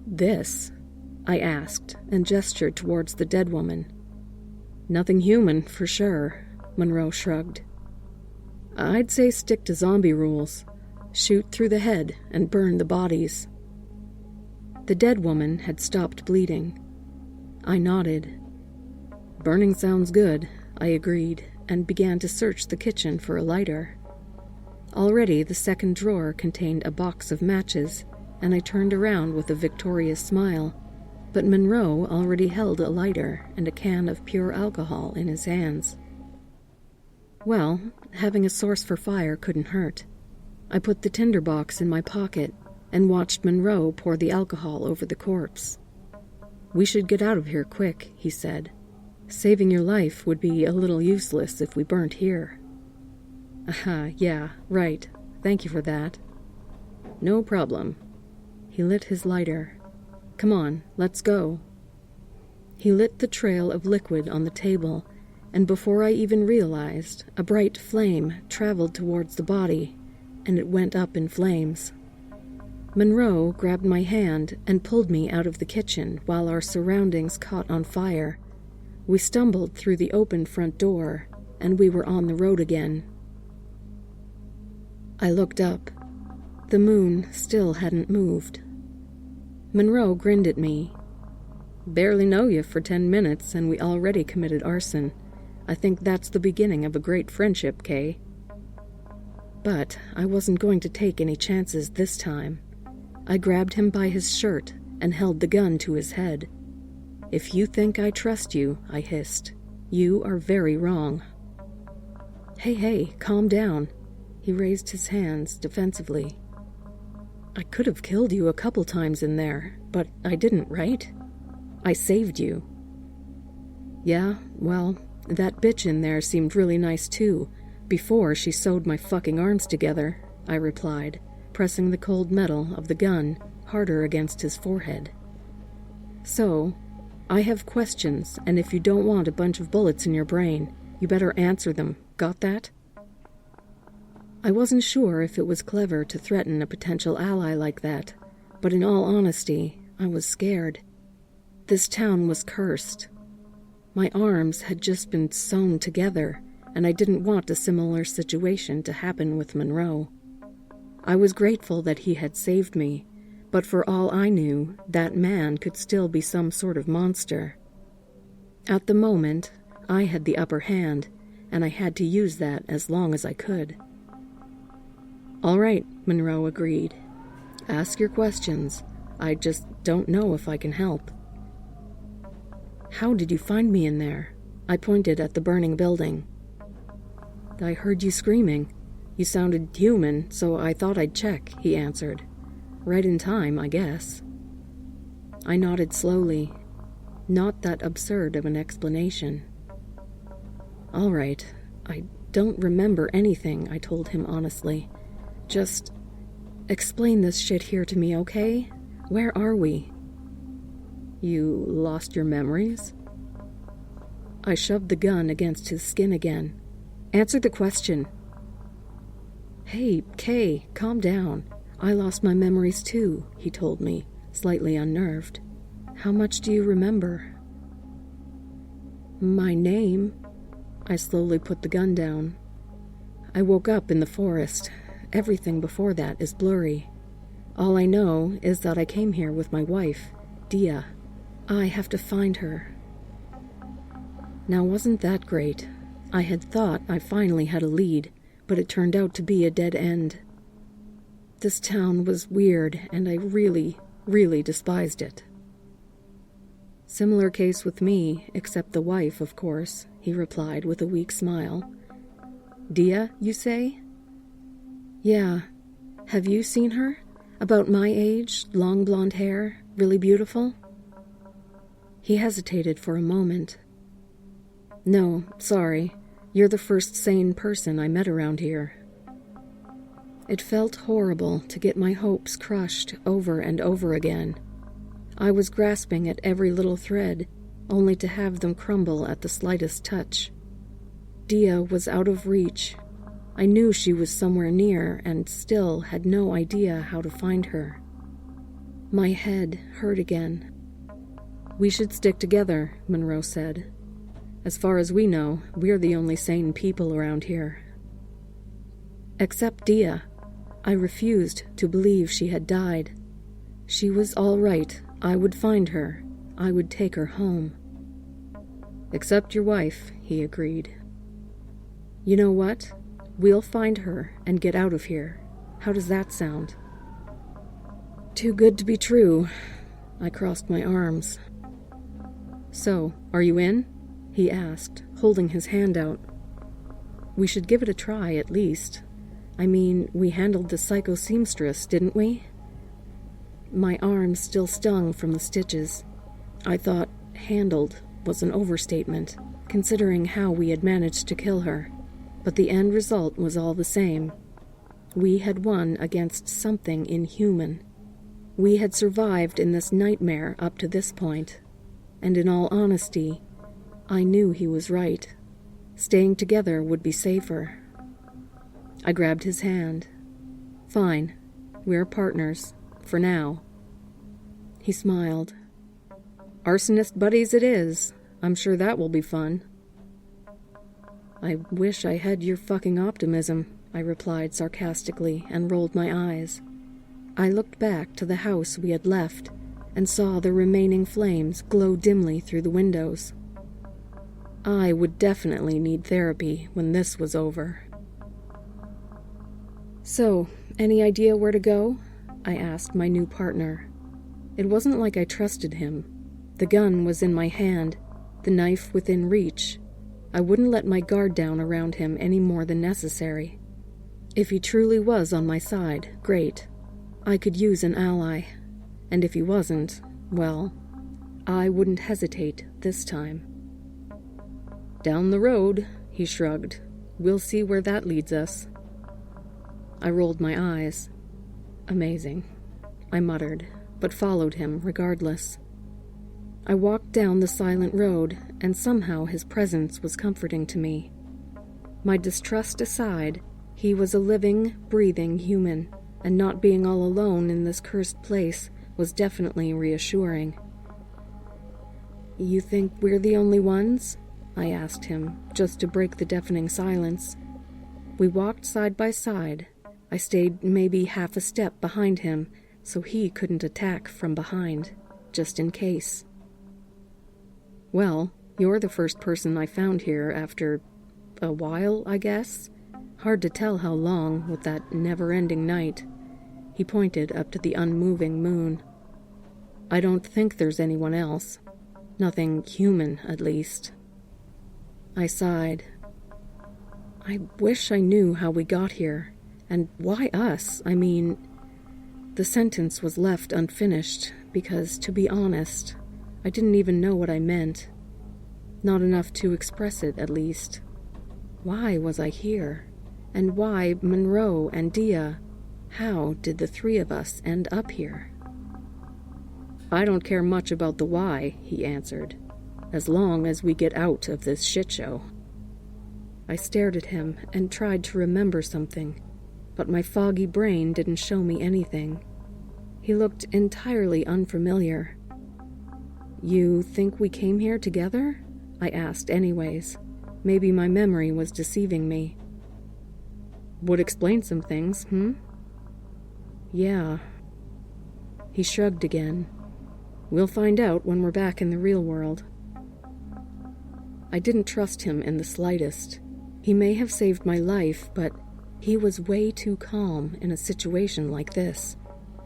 this?" I asked and gestured towards the dead woman. "Nothing human, for sure," Monroe shrugged. "I'd say stick to zombie rules. Shoot through the head and burn the bodies." The dead woman had stopped bleeding. I nodded. "Burning sounds good," I agreed, and began to search the kitchen for a lighter. Already the second drawer contained a box of matches, and I turned around with a victorious smile, but Monroe already held a lighter and a can of pure alcohol in his hands. Well, having a source for fire couldn't hurt. I put the tinderbox in my pocket and watched Monroe pour the alcohol over the corpse. "We should get out of here quick," he said. "Saving your life would be a little useless if we burnt here." "Aha, yeah, right. Thank you for that." "No problem." He lit his lighter. "Come on, let's go." He lit the trail of liquid on the table, and before I even realized, a bright flame traveled towards the body, and it went up in flames. Monroe grabbed my hand and pulled me out of the kitchen while our surroundings caught on fire. We stumbled through the open front door, and we were on the road again. I looked up. The moon still hadn't moved. Monroe grinned at me. "Barely know you for 10 minutes, and we already committed arson. I think that's the beginning of a great friendship, Kay." But I wasn't going to take any chances this time. I grabbed him by his shirt and held the gun to his head. "If you think I trust you," I hissed, "you are very wrong." Hey, calm down." He raised his hands defensively. "I could have killed you a couple times in there, but I didn't, right? I saved you." "Yeah, well, that bitch in there seemed really nice too, before she sewed my fucking arms together," I replied, pressing the cold metal of the gun harder against his forehead. "So, I have questions, and if you don't want a bunch of bullets in your brain, you better answer them. Got that?" I wasn't sure if it was clever to threaten a potential ally like that, But in all honesty, I was scared. This town was cursed. My arms had just been sewn together, and I didn't want a similar situation to happen with Monroe. I was grateful that he had saved me, but for all I knew, that man could still be some sort of monster. At the moment, I had the upper hand, and I had to use that as long as I could. "All right," Monroe agreed. "Ask your questions. I just don't know if I can help." "How did you find me in there?" I pointed at the burning building. "I heard you screaming. You sounded human, so I thought I'd check," he answered. "Right in time, I guess." I nodded slowly. Not that absurd of an explanation. "All right. I don't remember anything," I told him honestly. "Just explain this shit here to me, okay? Where are we?" "You lost your memories?" I shoved the gun against his skin again. "Answer the question." "Hey, Kay, calm down. I lost my memories too," he told me, slightly unnerved. "How much do you remember?" "My name." I slowly put the gun down. "I woke up in the forest. Everything before that is blurry. All I know is that I came here with my wife, Dia. I have to find her." Now, wasn't that great? I had thought I finally had a lead, but it turned out to be a dead end. This town was weird, and I really, really despised it. "Similar case with me, except the wife, of course," he replied with a weak smile. "Dia, you say?" "Yeah. Have you seen her? About my age, long blonde hair, really beautiful?" He hesitated for a moment. "No, sorry. You're the first sane person I met around here." It felt horrible to get my hopes crushed over and over again. I was grasping at every little thread, only to have them crumble at the slightest touch. Dia was out of reach. I knew she was somewhere near and still had no idea how to find her. My head hurt again. "We should stick together," Monroe said. "As far as we know, we're the only sane people around here." Except Dia. I refused to believe she had died. She was all right. I would find her. I would take her home. "Except your wife," he agreed. "You know what? We'll find her and get out of here. How does that sound?" "Too good to be true." I crossed my arms. "So, are you in?" he asked, holding his hand out. "We should give it a try, at least. I mean, we handled the psycho seamstress, didn't we?" My arms still stung from the stitches. I thought handled was an overstatement, considering how we had managed to kill her. But the end result was all the same. We had won against something inhuman. We had survived in this nightmare up to this point. And in all honesty, I knew he was right. Staying together would be safer. I grabbed his hand. "Fine. We're partners. For now." He smiled. "Arsonist buddies it is. I'm sure that will be fun." "I wish I had your fucking optimism," I replied sarcastically and rolled my eyes. I looked back to the house we had left and saw the remaining flames glow dimly through the windows. I would definitely need therapy when this was over. "So, any idea where to go?" I asked my new partner. It wasn't like I trusted him. The gun was in my hand, the knife within reach. I wouldn't let my guard down around him any more than necessary. If he truly was on my side, great. I could use an ally. And if he wasn't, well, I wouldn't hesitate this time. "Down the road," he shrugged. "We'll see where that leads us." I rolled my eyes. "Amazing," I muttered, but followed him regardless. I walked down the silent road, and somehow his presence was comforting to me. My distrust aside, he was a living, breathing human. and not being all alone in this cursed place was definitely reassuring. "You think we're the only ones?" I asked him, just to break the deafening silence. We walked side by side. I stayed maybe half a step behind him, so he couldn't attack from behind, just in case. "Well, you're the first person I found here after a while, I guess. Hard to tell how long with that never-ending night." He pointed up to the unmoving moon. "I don't think there's anyone else. Nothing human, at least." I sighed. "I wish I knew how we got here. And why us? I mean..." The sentence was left unfinished because, to be honest, I didn't even know what I meant. Not enough to express it, at least. Why was I here? And why Monroe and Dia? How did the three of us end up here? "I don't care much about the why," he answered, "as long as we get out of this shit show." I stared at him and tried to remember something, but my foggy brain didn't show me anything. He looked entirely unfamiliar. "You think we came here together?" I asked anyways. Maybe my memory was deceiving me. "Would explain some things, Yeah." He shrugged again. "We'll find out when we're back in the real world." I didn't trust him in the slightest. He may have saved my life, but he was way too calm in a situation like this,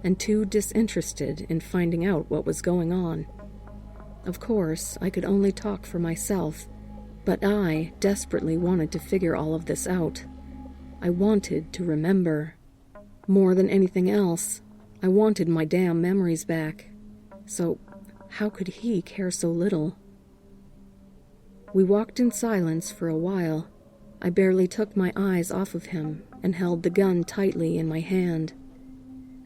and too disinterested in finding out what was going on. Of course, I could only talk for myself, but I desperately wanted to figure all of this out. I wanted to remember. More than anything else, I wanted my damn memories back. So, how could he care so little? We walked in silence for a while. I barely took my eyes off of him and held the gun tightly in my hand.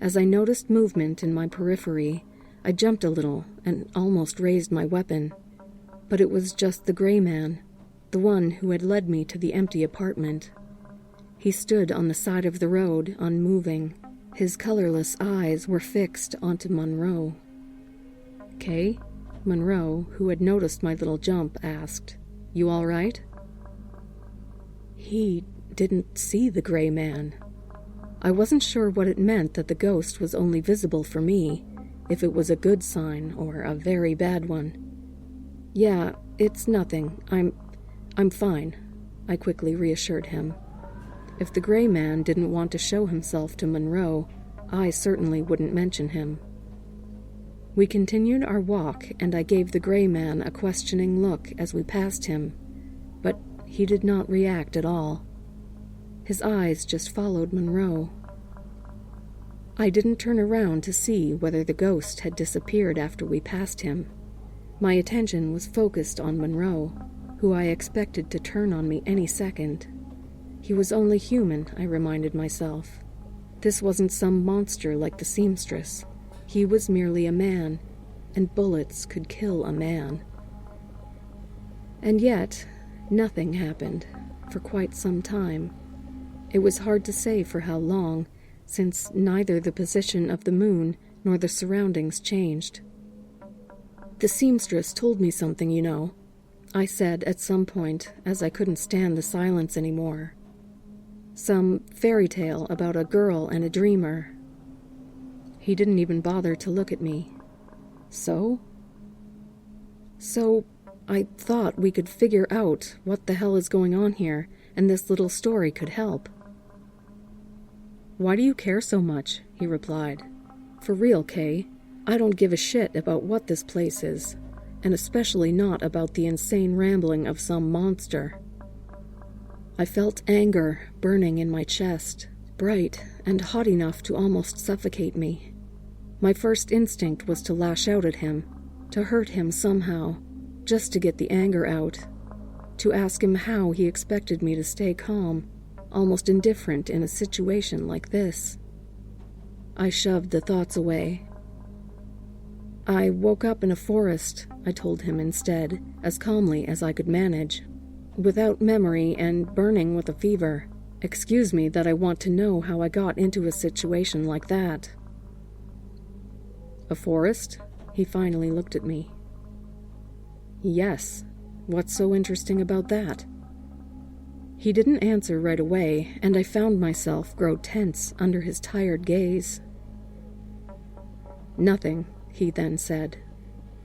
As I noticed movement in my periphery, I jumped a little and almost raised my weapon. But it was just the gray man, the one who had led me to the empty apartment. He stood on the side of the road, unmoving. His colorless eyes were fixed onto Monroe. "Kay?" Monroe, who had noticed my little jump, asked. "You all right?" He didn't see the gray man. I wasn't sure what it meant that the ghost was only visible for me, if it was a good sign or a very bad one. "Yeah, it's nothing. I'm fine," I quickly reassured him. If the gray man didn't want to show himself to Monroe, I certainly wouldn't mention him. We continued our walk, and I gave the gray man a questioning look as we passed him, but he did not react at all. His eyes just followed Monroe. I didn't turn around to see whether the ghost had disappeared after we passed him. My attention was focused on Monroe, who I expected to turn on me any second. He was only human, I reminded myself. This wasn't some monster like the seamstress. He was merely a man, and bullets could kill a man. And yet, nothing happened, for quite some time. It was hard to say for how long, since neither the position of the moon nor the surroundings changed. "The seamstress told me something, you know," I said at some point, as I couldn't stand the silence anymore. "Some fairy tale about a girl and a dreamer." He didn't even bother to look at me. So I thought we could figure out what the hell is going on here, and this little story could help. "Why do you care so much?" he replied. "For real, Kay, I don't give a shit about what this place is, and especially not about the insane rambling of some monster." I felt anger burning in my chest, bright and hot enough to almost suffocate me. My first instinct was to lash out at him, to hurt him somehow, just to get the anger out, to ask him how he expected me to stay calm, almost indifferent in a situation like this. I shoved the thoughts away. "I woke up in a forest," I told him instead, as calmly as I could manage, "without memory and burning with a fever. Excuse me that I want to know how I got into a situation like that." "A forest?" He finally looked at me. "Yes. What's so interesting about that?" He didn't answer right away, and I found myself grow tense under his tired gaze. "Nothing," he then said.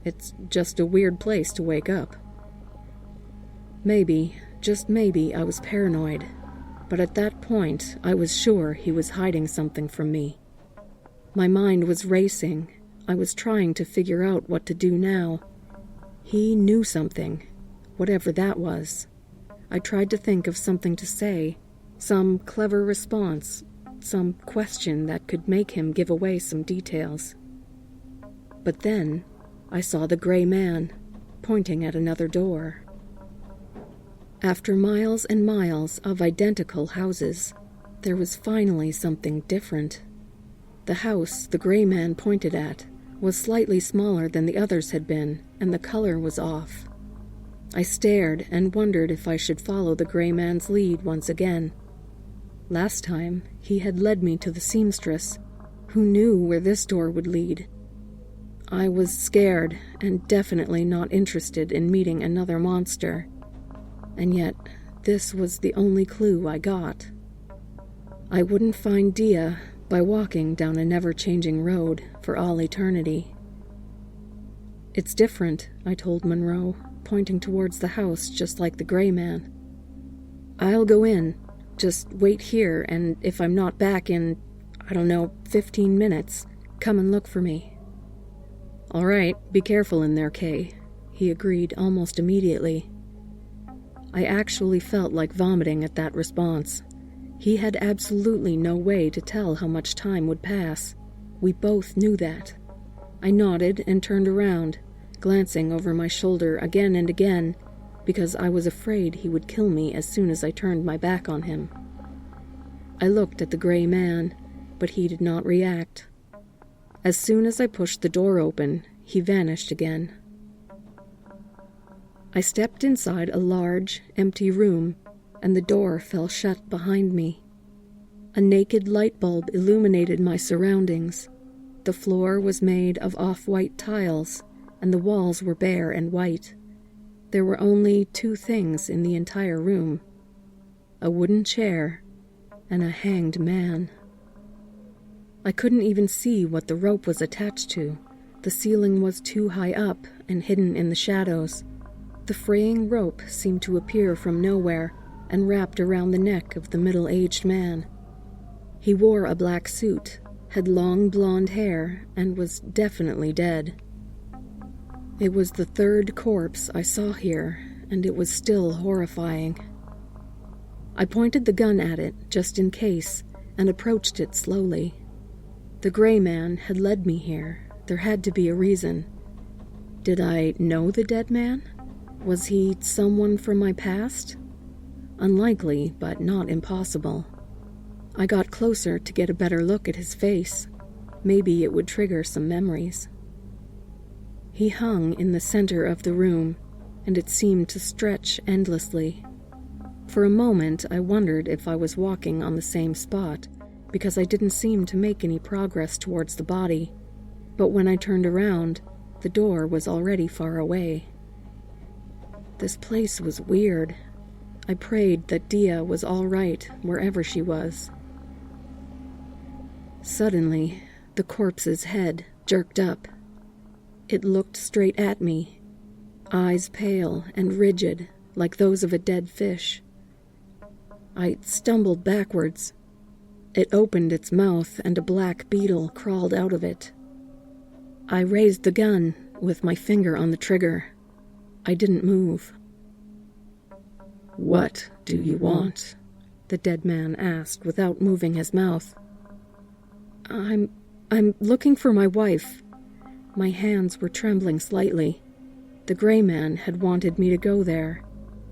"It's just a weird place to wake up." Maybe, just maybe, I was paranoid, but at that point I was sure he was hiding something from me. My mind was racing. I was trying to figure out what to do now. He knew something, whatever that was. I tried to think of something to say, some clever response, some question that could make him give away some details. But then I saw the gray man, pointing at another door. After miles and miles of identical houses, there was finally something different. The house the gray man pointed at was slightly smaller than the others had been, and the color was off. I stared and wondered if I should follow the gray man's lead once again. Last time, he had led me to the seamstress. Who knew where this door would lead? I was scared and definitely not interested in meeting another monster. And yet, this was the only clue I got. I wouldn't find Dia by walking down a never-changing road for all eternity. "It's different," I told Monroe, pointing towards the house just like the gray man. "I'll go in. Just wait here, and if I'm not back in, 15 minutes, come and look for me." "All right, be careful in there, Kay," he agreed almost immediately. I actually felt like vomiting at that response. He had absolutely no way to tell how much time would pass. We both knew that. I nodded and turned around, glancing over my shoulder again and again, because I was afraid he would kill me as soon as I turned my back on him. I looked at the gray man, but he did not react. As soon as I pushed the door open, he vanished again. I stepped inside a large, empty room, and the door fell shut behind me. A naked light bulb illuminated my surroundings. The floor was made of off-white tiles, and the walls were bare and white. There were only two things in the entire room: a wooden chair and a hanged man. I couldn't even see what the rope was attached to. The ceiling was too high up and hidden in the shadows. The fraying rope seemed to appear from nowhere and wrapped around the neck of the middle-aged man. He wore a black suit, had long blonde hair, and was definitely dead. It was the third corpse I saw here, and it was still horrifying. I pointed the gun at it, just in case, and approached it slowly. The gray man had led me here. There had to be a reason. Did I know the dead man? Was he someone from my past? Unlikely, but not impossible. I got closer to get a better look at his face. Maybe it would trigger some memories. He hung in the center of the room, and it seemed to stretch endlessly. For a moment, I wondered if I was walking on the same spot, because I didn't seem to make any progress towards the body. But when I turned around, the door was already far away. This place was weird. I prayed that Dia was all right wherever she was. Suddenly, the corpse's head jerked up. It looked straight at me, eyes pale and rigid, like those of a dead fish. I stumbled backwards. It opened its mouth and a black beetle crawled out of it. I raised the gun with my finger on the trigger. I didn't move. "What do you want?" the dead man asked without moving his mouth. I'm looking for my wife." My hands were trembling slightly. The gray man had wanted me to go there.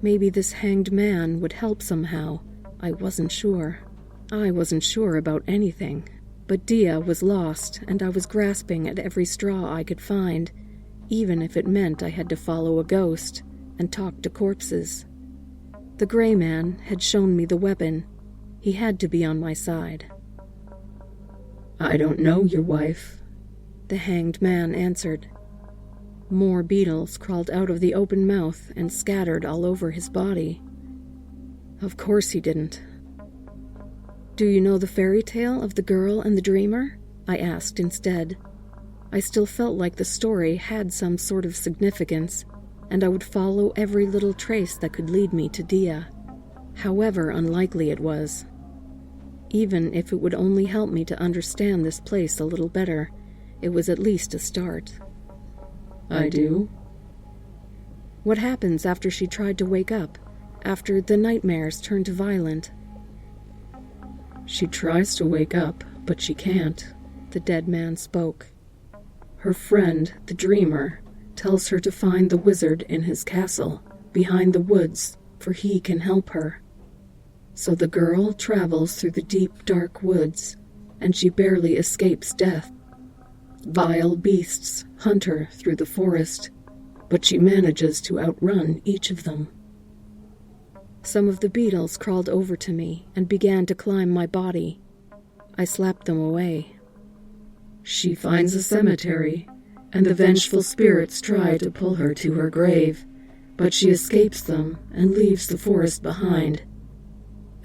Maybe this hanged man would help somehow. I wasn't sure. I wasn't sure about anything. But Dia was lost, and I was grasping at every straw I could find, even if it meant I had to follow a ghost and talk to corpses. The gray man had shown me the weapon. He had to be on my side. "I don't know your wife," the hanged man answered. More beetles crawled out of the open mouth and scattered all over his body. Of course he didn't. "Do you know the fairy tale of the girl and the dreamer?" I asked instead. I still felt like the story had some sort of significance, and I would follow every little trace that could lead me to Dia, however unlikely it was. Even if it would only help me to understand this place a little better, it was at least a start. "I do." "What happens after she tried to wake up, after the nightmares turned violent?" "She tries to wake up, but she can't," the dead man spoke. "Her friend, the dreamer, tells her to find the wizard in his castle, behind the woods, for he can help her. So the girl travels through the deep, dark woods, and she barely escapes death. Vile beasts hunt her through the forest, but she manages to outrun each of them." Some of the beetles crawled over to me and began to climb my body. I slapped them away. "She finds a cemetery, and the vengeful spirits try to pull her to her grave, but she escapes them and leaves the forest behind.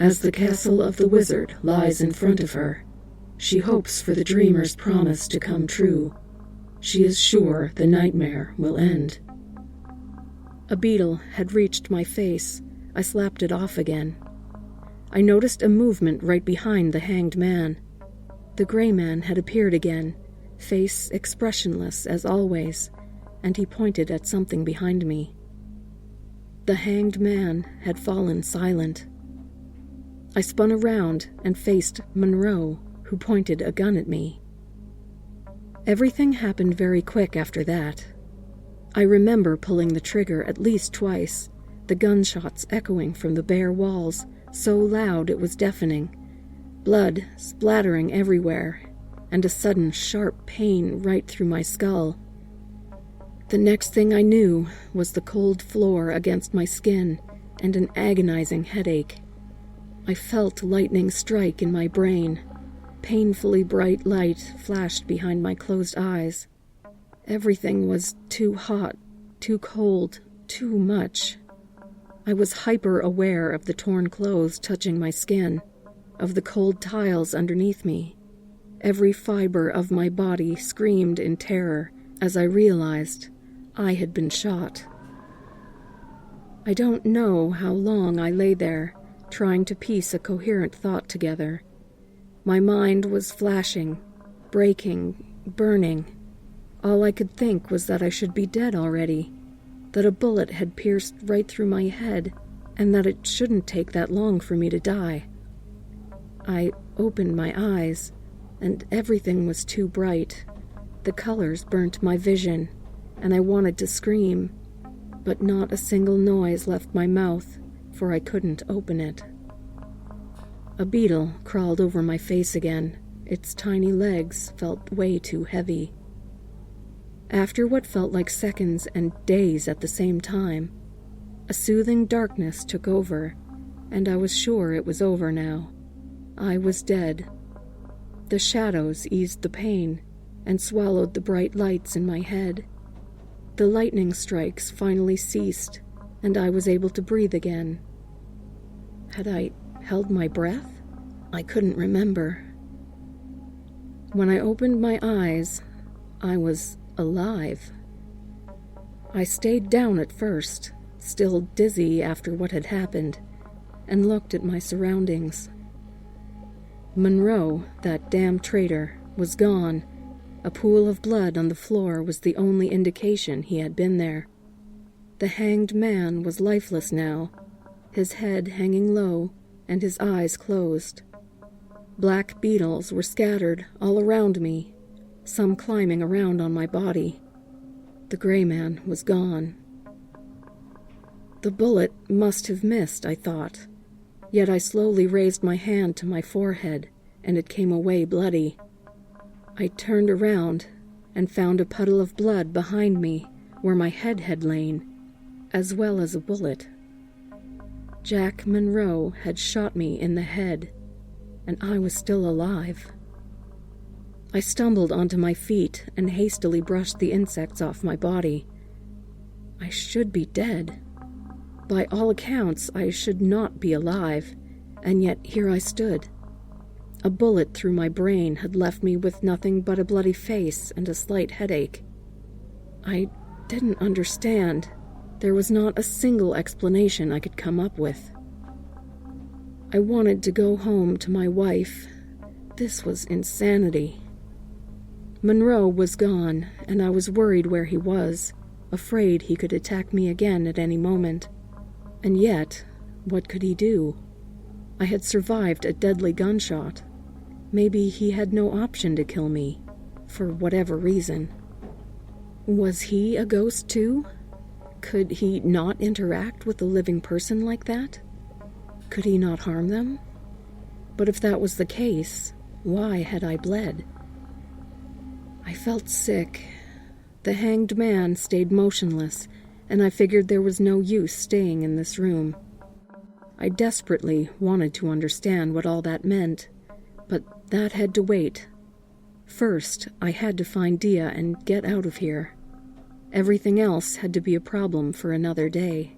As the castle of the wizard lies in front of her, she hopes for the dreamer's promise to come true. She is sure the nightmare will end." A beetle had reached my face. I slapped it off again. I noticed a movement right behind the hanged man. The gray man had appeared again, face expressionless as always, and he pointed at something behind me. The hanged man had fallen silent. I spun around and faced Monroe, who pointed a gun at me. Everything happened very quick after that. I remember pulling the trigger at least twice, the gunshots echoing from the bare walls, so loud it was deafening, blood splattering everywhere, and a sudden sharp pain right through my skull. The next thing I knew was the cold floor against my skin and an agonizing headache. I felt lightning strike in my brain. Painfully bright light flashed behind my closed eyes. Everything was too hot, too cold, too much. I was hyper-aware of the torn clothes touching my skin, of the cold tiles underneath me. Every fiber of my body screamed in terror as I realized I had been shot. I don't know how long I lay there, trying to piece a coherent thought together. My mind was flashing, breaking, burning. All I could think was that I should be dead already, that a bullet had pierced right through my head, and that it shouldn't take that long for me to die. I opened my eyes, and everything was too bright. The colors burnt my vision, and I wanted to scream, but not a single noise left my mouth, for I couldn't open it. A beetle crawled over my face again. Its tiny legs felt way too heavy. After what felt like seconds and days at the same time, a soothing darkness took over, and I was sure it was over now. I was dead. The shadows eased the pain and swallowed the bright lights in my head. The lightning strikes finally ceased, and I was able to breathe again. Had I held my breath? I couldn't remember. When I opened my eyes, I was alive. I stayed down at first, still dizzy after what had happened, and looked at my surroundings. Monroe, that damn traitor, was gone. A pool of blood on the floor was the only indication he had been there. The hanged man was lifeless now, his head hanging low and his eyes closed. Black beetles were scattered all around me, some climbing around on my body. The gray man was gone. The bullet must have missed, I thought. Yet I slowly raised my hand to my forehead, and it came away bloody. I turned around and found a puddle of blood behind me where my head had lain, as well as a bullet. Jack Monroe had shot me in the head, and I was still alive. I stumbled onto my feet and hastily brushed the insects off my body. I should be dead. By all accounts, I should not be alive, and yet here I stood. A bullet through my brain had left me with nothing but a bloody face and a slight headache. I didn't understand. There was not a single explanation I could come up with. I wanted to go home to my wife. This was insanity. Monroe was gone, and I was worried where he was, afraid he could attack me again at any moment. And yet, what could he do? I had survived a deadly gunshot. Maybe he had no option to kill me, for whatever reason. Was he a ghost too? Could he not interact with a living person like that? Could he not harm them? But if that was the case, why had I bled? I felt sick. The hanged man stayed motionless, and I figured there was no use staying in this room. I desperately wanted to understand what all that meant, but that had to wait. First, I had to find Dia and get out of here. Everything else had to be a problem for another day.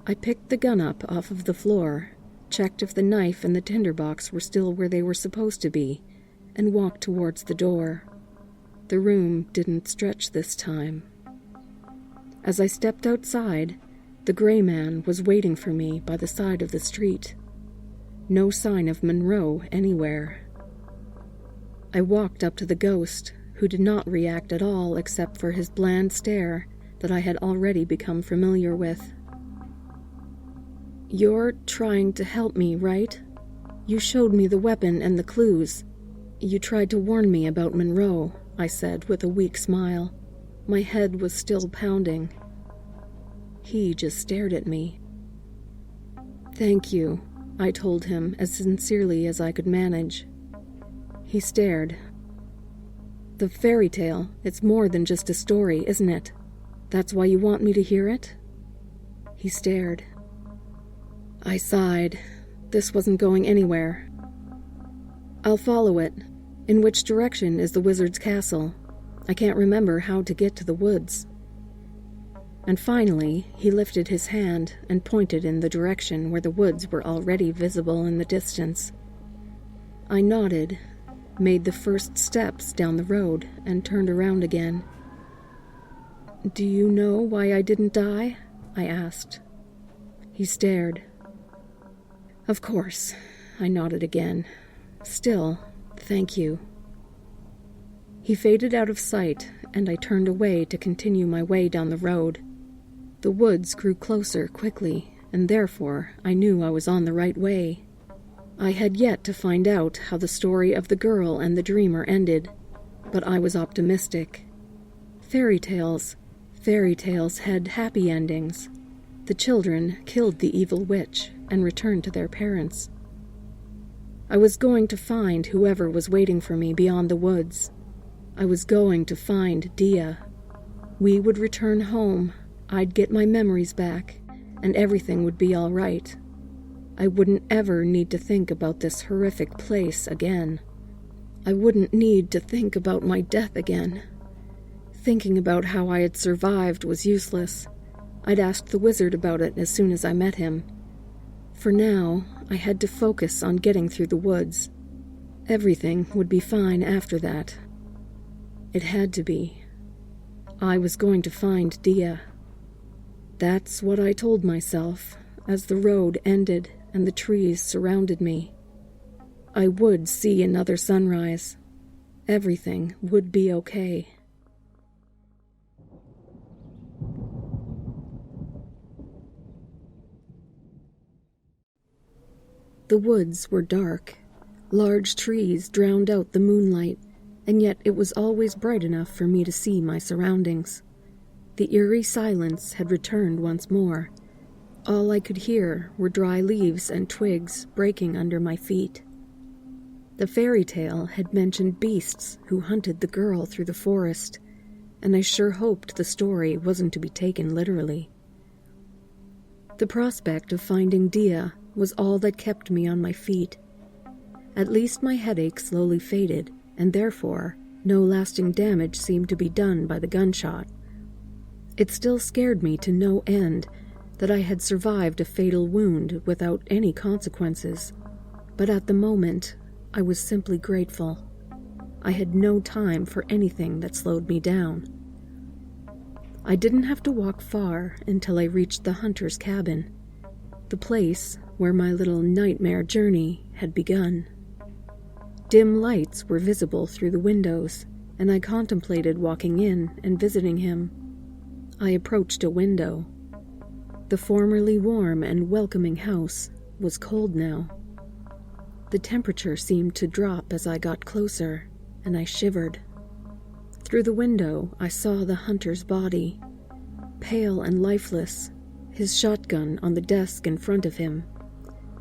I picked the gun up off of the floor, checked if the knife and the tinderbox were still where they were supposed to be, and walked towards the door. The room didn't stretch this time. As I stepped outside, the gray man was waiting for me by the side of the street. No sign of Monroe anywhere. I walked up to the ghost, who did not react at all except for his bland stare that I had already become familiar with. "You're trying to help me, right? You showed me the weapon and the clues. You tried to warn me about Monroe," I said with a weak smile. My head was still pounding. He just stared at me. "Thank you," I told him as sincerely as I could manage. He stared. "The fairy tale, it's more than just a story, isn't it? That's why you want me to hear it?" He stared. I sighed. This wasn't going anywhere. "I'll follow it. In which direction is the wizard's castle? I can't remember how to get to the woods." And finally, he lifted his hand and pointed in the direction where the woods were already visible in the distance. I nodded, made the first steps down the road, and turned around again. "Do you know why I didn't die?" I asked. He stared. "Of course," I nodded again. "Still, thank you." He faded out of sight, and I turned away to continue my way down the road. The woods grew closer quickly, and therefore I knew I was on the right way. I had yet to find out how the story of the girl and the dreamer ended, but I was optimistic. Fairy tales had happy endings. The children killed the evil witch and returned to their parents. I was going to find whoever was waiting for me beyond the woods. I was going to find Dia. We would return home. I'd get my memories back, and everything would be all right. I wouldn't ever need to think about this horrific place again. I wouldn't need to think about my death again. Thinking about how I had survived was useless. I'd asked the wizard about it as soon as I met him. For now, I had to focus on getting through the woods. Everything would be fine after that. It had to be. I was going to find Dia. That's what I told myself as the road ended and the trees surrounded me. I would see another sunrise. Everything would be okay. The woods were dark. Large trees drowned out the moonlight, and yet it was always bright enough for me to see my surroundings. The eerie silence had returned once more. All I could hear were dry leaves and twigs breaking under my feet. The fairy tale had mentioned beasts who hunted the girl through the forest, and I sure hoped the story wasn't to be taken literally. The prospect of finding Dia was all that kept me on my feet. At least my headache slowly faded, and therefore no lasting damage seemed to be done by the gunshot. It still scared me to no end that I had survived a fatal wound without any consequences, but at the moment I was simply grateful. I had no time for anything that slowed me down. I didn't have to walk far until I reached the hunter's cabin, the place where my little nightmare journey had begun. Dim lights were visible through the windows, and I contemplated walking in and visiting him. I approached a window. The formerly warm and welcoming house was cold now. The temperature seemed to drop as I got closer, and I shivered. Through the window, I saw the hunter's body, pale and lifeless, his shotgun on the desk in front of him.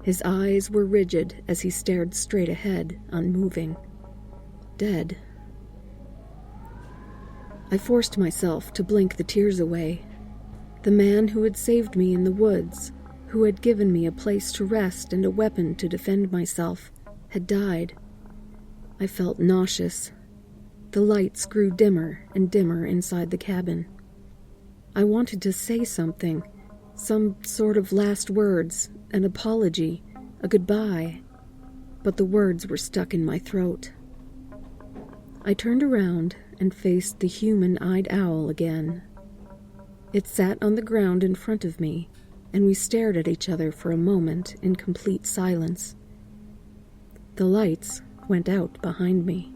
His eyes were rigid as he stared straight ahead, unmoving. Dead. I forced myself to blink the tears away. The man who had saved me in the woods, who had given me a place to rest and a weapon to defend myself, had died. I felt nauseous. The lights grew dimmer and dimmer inside the cabin. I wanted to say something, some sort of last words, an apology, a goodbye, but the words were stuck in my throat. I turned around and faced the human-eyed owl again. It sat on the ground in front of me, and we stared at each other for a moment in complete silence. The lights went out behind me.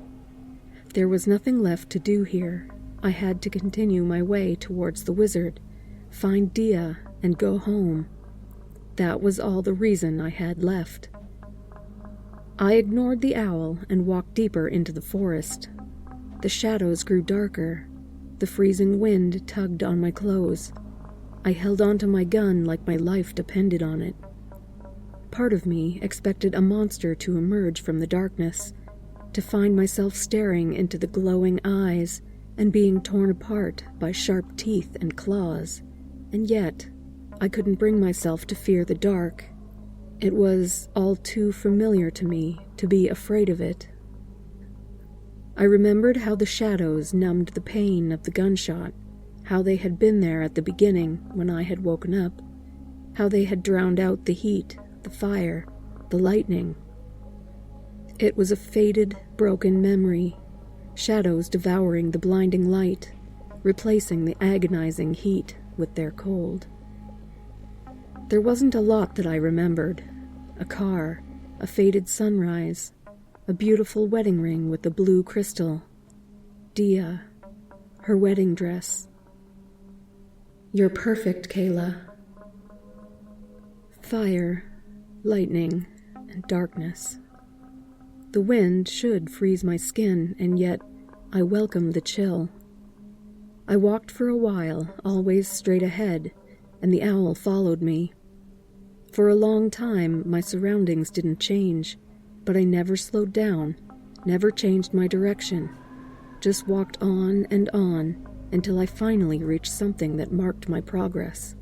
There was nothing left to do here. I had to continue my way towards the wizard, find Dia, and go home. That was all the reason I had left. I ignored the owl and walked deeper into the forest. The shadows grew darker. The freezing wind tugged on my clothes. I held onto my gun like my life depended on it. Part of me expected a monster to emerge from the darkness, to find myself staring into the glowing eyes and being torn apart by sharp teeth and claws. And yet, I couldn't bring myself to fear the dark. It was all too familiar to me to be afraid of it. I remembered how the shadows numbed the pain of the gunshot, how they had been there at the beginning when I had woken up, how they had drowned out the heat, the fire, the lightning. It was a faded, broken memory, shadows devouring the blinding light, replacing the agonizing heat with their cold. There wasn't a lot that I remembered. A car, a faded sunrise, a beautiful wedding ring with a blue crystal, Dia, her wedding dress. You're perfect, Kayla. Fire, lightning, and darkness. The wind should freeze my skin, and yet I welcomed the chill. I walked for a while, always straight ahead, and the owl followed me. For a long time, my surroundings didn't change, but I never slowed down, never changed my direction, just walked on and on until I finally reached something that marked my progress.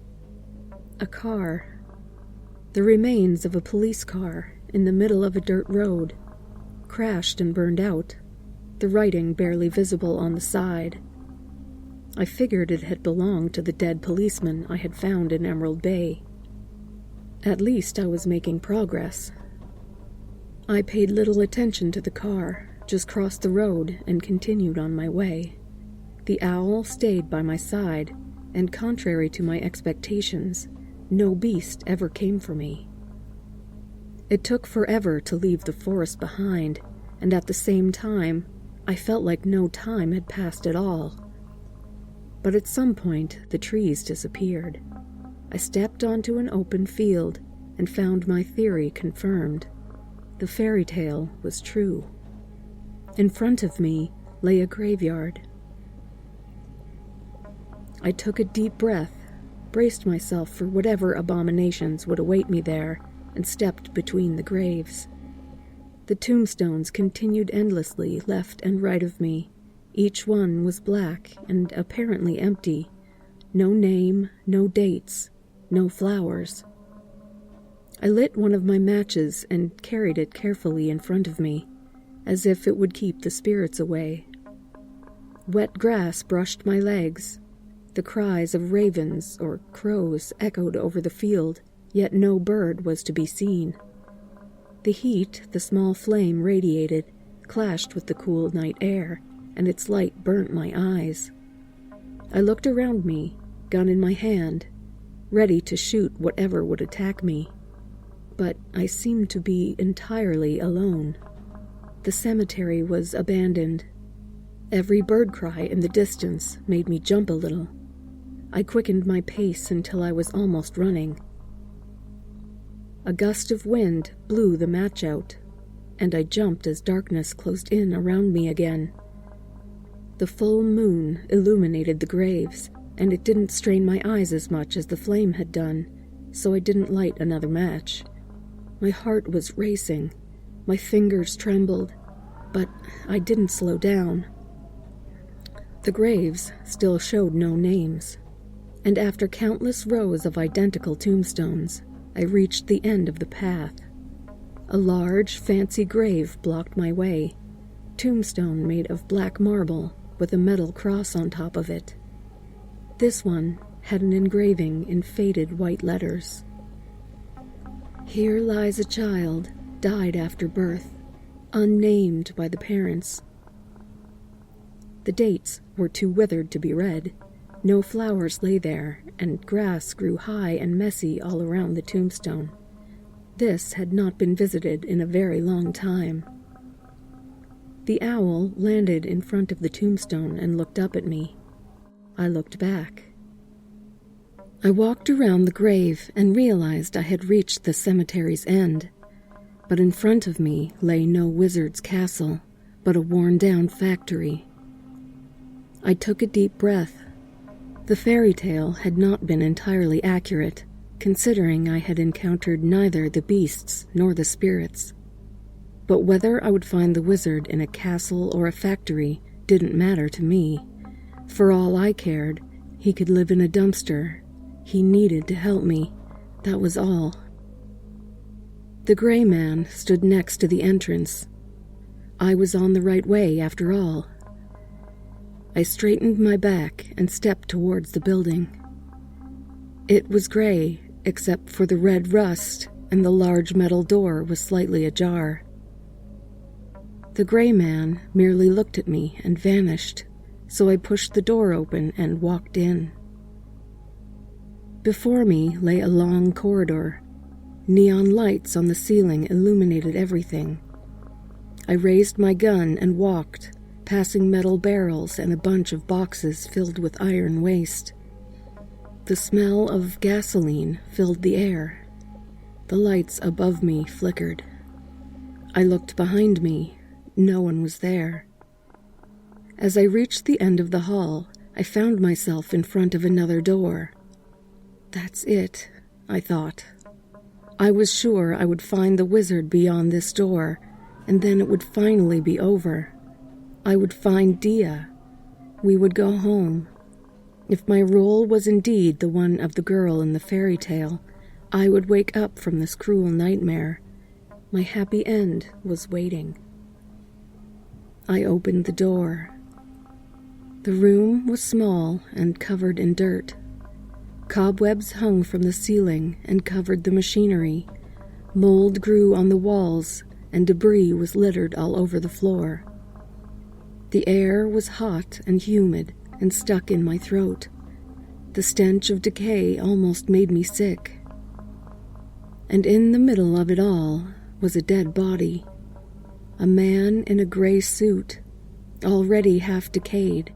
A car. The remains of a police car in the middle of a dirt road, crashed and burned out, the writing barely visible on the side. I figured it had belonged to the dead policeman I had found in Emerald Bay. At least I was making progress. I paid little attention to the car, just crossed the road and continued on my way. The owl stayed by my side, and contrary to my expectations, no beast ever came for me. It took forever to leave the forest behind, and at the same time, I felt like no time had passed at all. But at some point, the trees disappeared. I stepped onto an open field and found my theory confirmed. The fairy tale was true. In front of me lay a graveyard. I took a deep breath, braced myself for whatever abominations would await me there, and stepped between the graves. The tombstones continued endlessly left and right of me. Each one was black and apparently empty. No name, no dates, no flowers. I lit one of my matches and carried it carefully in front of me, as if it would keep the spirits away. Wet grass brushed my legs. The cries of ravens or crows echoed over the field, yet no bird was to be seen. The heat the small flame radiated clashed with the cool night air, and its light burnt my eyes. I looked around me, gun in my hand, ready to shoot whatever would attack me. But I seemed to be entirely alone. The cemetery was abandoned. Every bird cry in the distance made me jump a little. I quickened my pace until I was almost running. A gust of wind blew the match out, and I jumped as darkness closed in around me again. The full moon illuminated the graves, and it didn't strain my eyes as much as the flame had done, so I didn't light another match. My heart was racing. My fingers trembled, but I didn't slow down. The graves still showed no names, and after countless rows of identical tombstones, I reached the end of the path. A large, fancy grave blocked my way, tombstone made of black marble with a metal cross on top of it. This one had an engraving in faded white letters. Here lies a child, died after birth, unnamed by the parents. The dates were too withered to be read. No flowers lay there, and grass grew high and messy all around the tombstone. This had not been visited in a very long time. The owl landed in front of the tombstone and looked up at me. I looked back. I walked around the grave and realized I had reached the cemetery's end, but in front of me lay no wizard's castle, but a worn-down factory. I took a deep breath. The fairy tale had not been entirely accurate, considering I had encountered neither the beasts nor the spirits. But whether I would find the wizard in a castle or a factory didn't matter to me. For all I cared, he could live in a dumpster. He needed to help me. That was all. The gray man stood next to the entrance. I was on the right way after all. I straightened my back and stepped towards the building. It was gray, except for the red rust, and the large metal door was slightly ajar. The gray man merely looked at me and vanished, so I pushed the door open and walked in. Before me lay a long corridor. Neon lights on the ceiling illuminated everything. I raised my gun and walked, passing metal barrels and a bunch of boxes filled with iron waste. The smell of gasoline filled the air. The lights above me flickered. I looked behind me. No one was there. As I reached the end of the hall, I found myself in front of another door. That's it, I thought. I was sure I would find the wizard beyond this door, and then it would finally be over. I would find Dia. We would go home. If my role was indeed the one of the girl in the fairy tale, I would wake up from this cruel nightmare. My happy end was waiting. I opened the door. The room was small and covered in dirt. Cobwebs hung from the ceiling and covered the machinery. Mold grew on the walls, and debris was littered all over the floor. The air was hot and humid and stuck in my throat. The stench of decay almost made me sick. And in the middle of it all was a dead body. A man in a gray suit, already half decayed,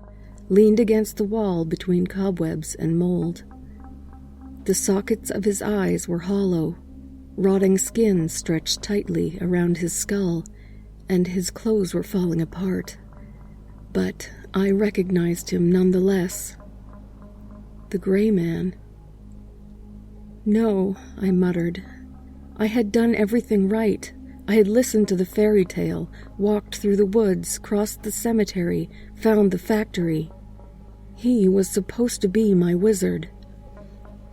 leaned against the wall between cobwebs and mold. The sockets of his eyes were hollow. Rotting skin stretched tightly around his skull, and his clothes were falling apart. But I recognized him nonetheless. The gray man. No, I muttered. I had done everything right. I had listened to the fairy tale, walked through the woods, crossed the cemetery, found the factory. He was supposed to be my wizard.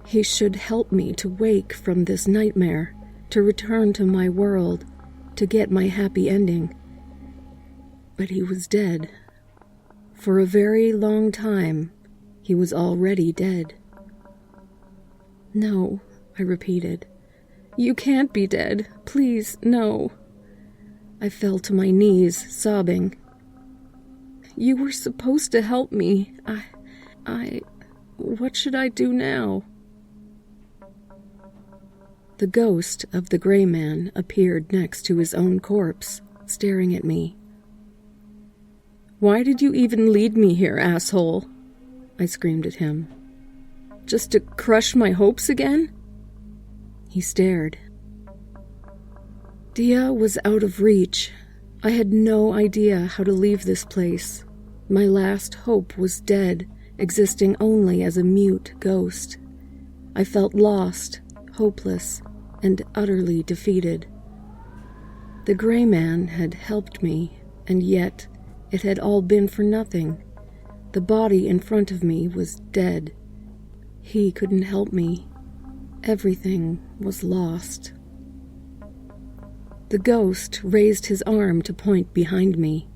He should help me to wake from this nightmare. to return to my world, to get my happy ending. But he was dead. For a very long time, he was already dead. "No," I repeated. "You can't be dead. Please, no." I fell to my knees, sobbing. "You were supposed to help me. What should I do now?" The ghost of the gray man appeared next to his own corpse, staring at me. "Why did you even lead me here, asshole?" I screamed at him. "Just to crush my hopes again?" He stared. Dia was out of reach. I had no idea how to leave this place. My last hope was dead, existing only as a mute ghost. I felt lost, hopeless, and utterly defeated. The gray man had helped me, and yet it had all been for nothing. The body in front of me was dead. He couldn't help me. Everything was lost. The ghost raised his arm to point behind me.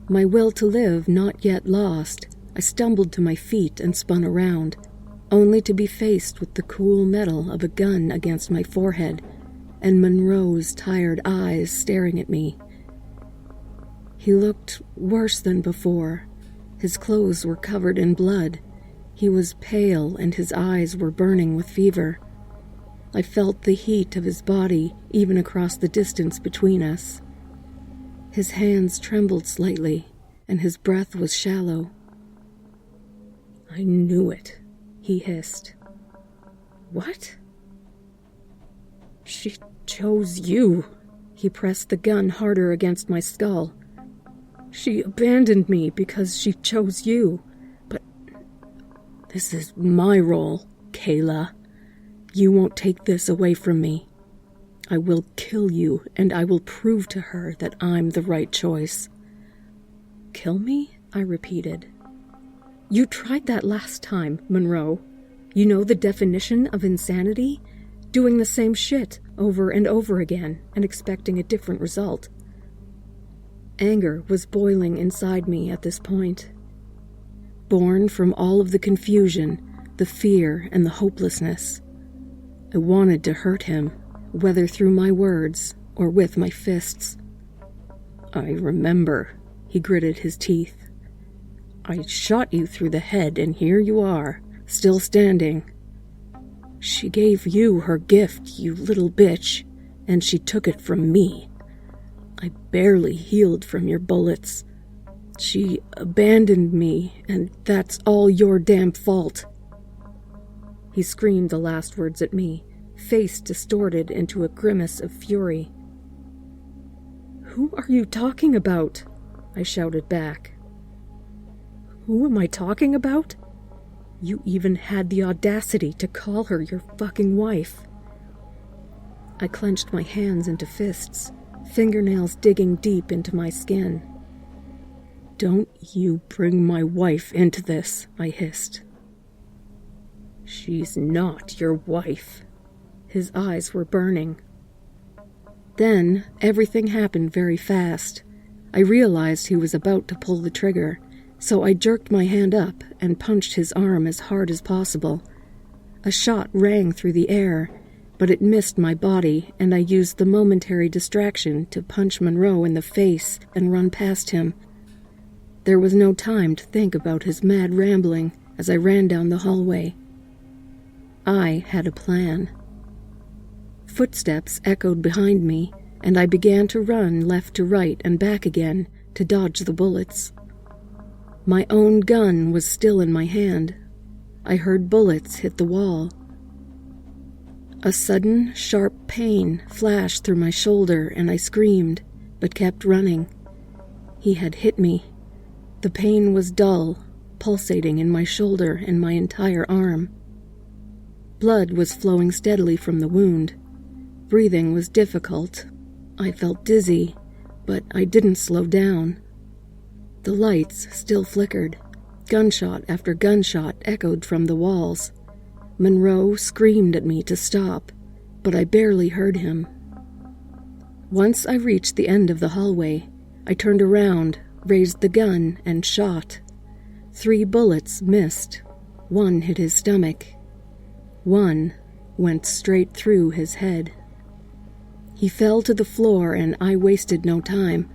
My will to live not yet lost, I stumbled to my feet and spun around, only to be faced with the cool metal of a gun against my forehead and Monroe's tired eyes staring at me. He looked worse than before. His clothes were covered in blood. He was pale and his eyes were burning with fever. I felt the heat of his body even across the distance between us. His hands trembled slightly, and his breath was shallow. "I knew it," he hissed. "What?" "She chose you." He pressed the gun harder against my skull. "She abandoned me because she chose you. But this is my role, Kayla. You won't take this away from me. I will kill you, and I will prove to her that I'm the right choice." "Kill me?" I repeated. "You tried that last time, Monroe. You know the definition of insanity? Doing the same shit over and over again and expecting a different result." Anger was boiling inside me at this point. Born from all of the confusion, the fear, and the hopelessness. I wanted to hurt him, whether through my words or with my fists. "I remember," he gritted his teeth. "I shot you through the head, and here you are, still standing. She gave you her gift, you little bitch, and she took it from me. I barely healed from your bullets. She abandoned me, and that's all your damn fault." He screamed the last words at me, face distorted into a grimace of fury. "Who are you talking about?" I shouted back. "Who am I talking about? You even had the audacity to call her your fucking wife." I clenched my hands into fists, fingernails digging deep into my skin. "Don't you bring my wife into this," I hissed. "She's not your wife." His eyes were burning. Then everything happened very fast. I realized he was about to pull the trigger, so I jerked my hand up and punched his arm as hard as possible. A shot rang through the air, but it missed my body, and I used the momentary distraction to punch Monroe in the face and run past him. There was no time to think about his mad rambling as I ran down the hallway. I had a plan. Footsteps echoed behind me, and I began to run left to right and back again to dodge the bullets. My own gun was still in my hand. I heard bullets hit the wall. A sudden, sharp pain flashed through my shoulder, and I screamed, but kept running. He had hit me. The pain was dull, pulsating in my shoulder and my entire arm. Blood was flowing steadily from the wound. Breathing was difficult. I felt dizzy, but I didn't slow down. The lights still flickered. Gunshot after gunshot echoed from the walls. Monroe screamed at me to stop. but I barely heard him. Once I reached the end of the hallway, I turned around, raised the gun, and shot. 3 bullets missed. 1 hit his stomach. 1 went straight through his head. He fell to the floor, and I wasted no time.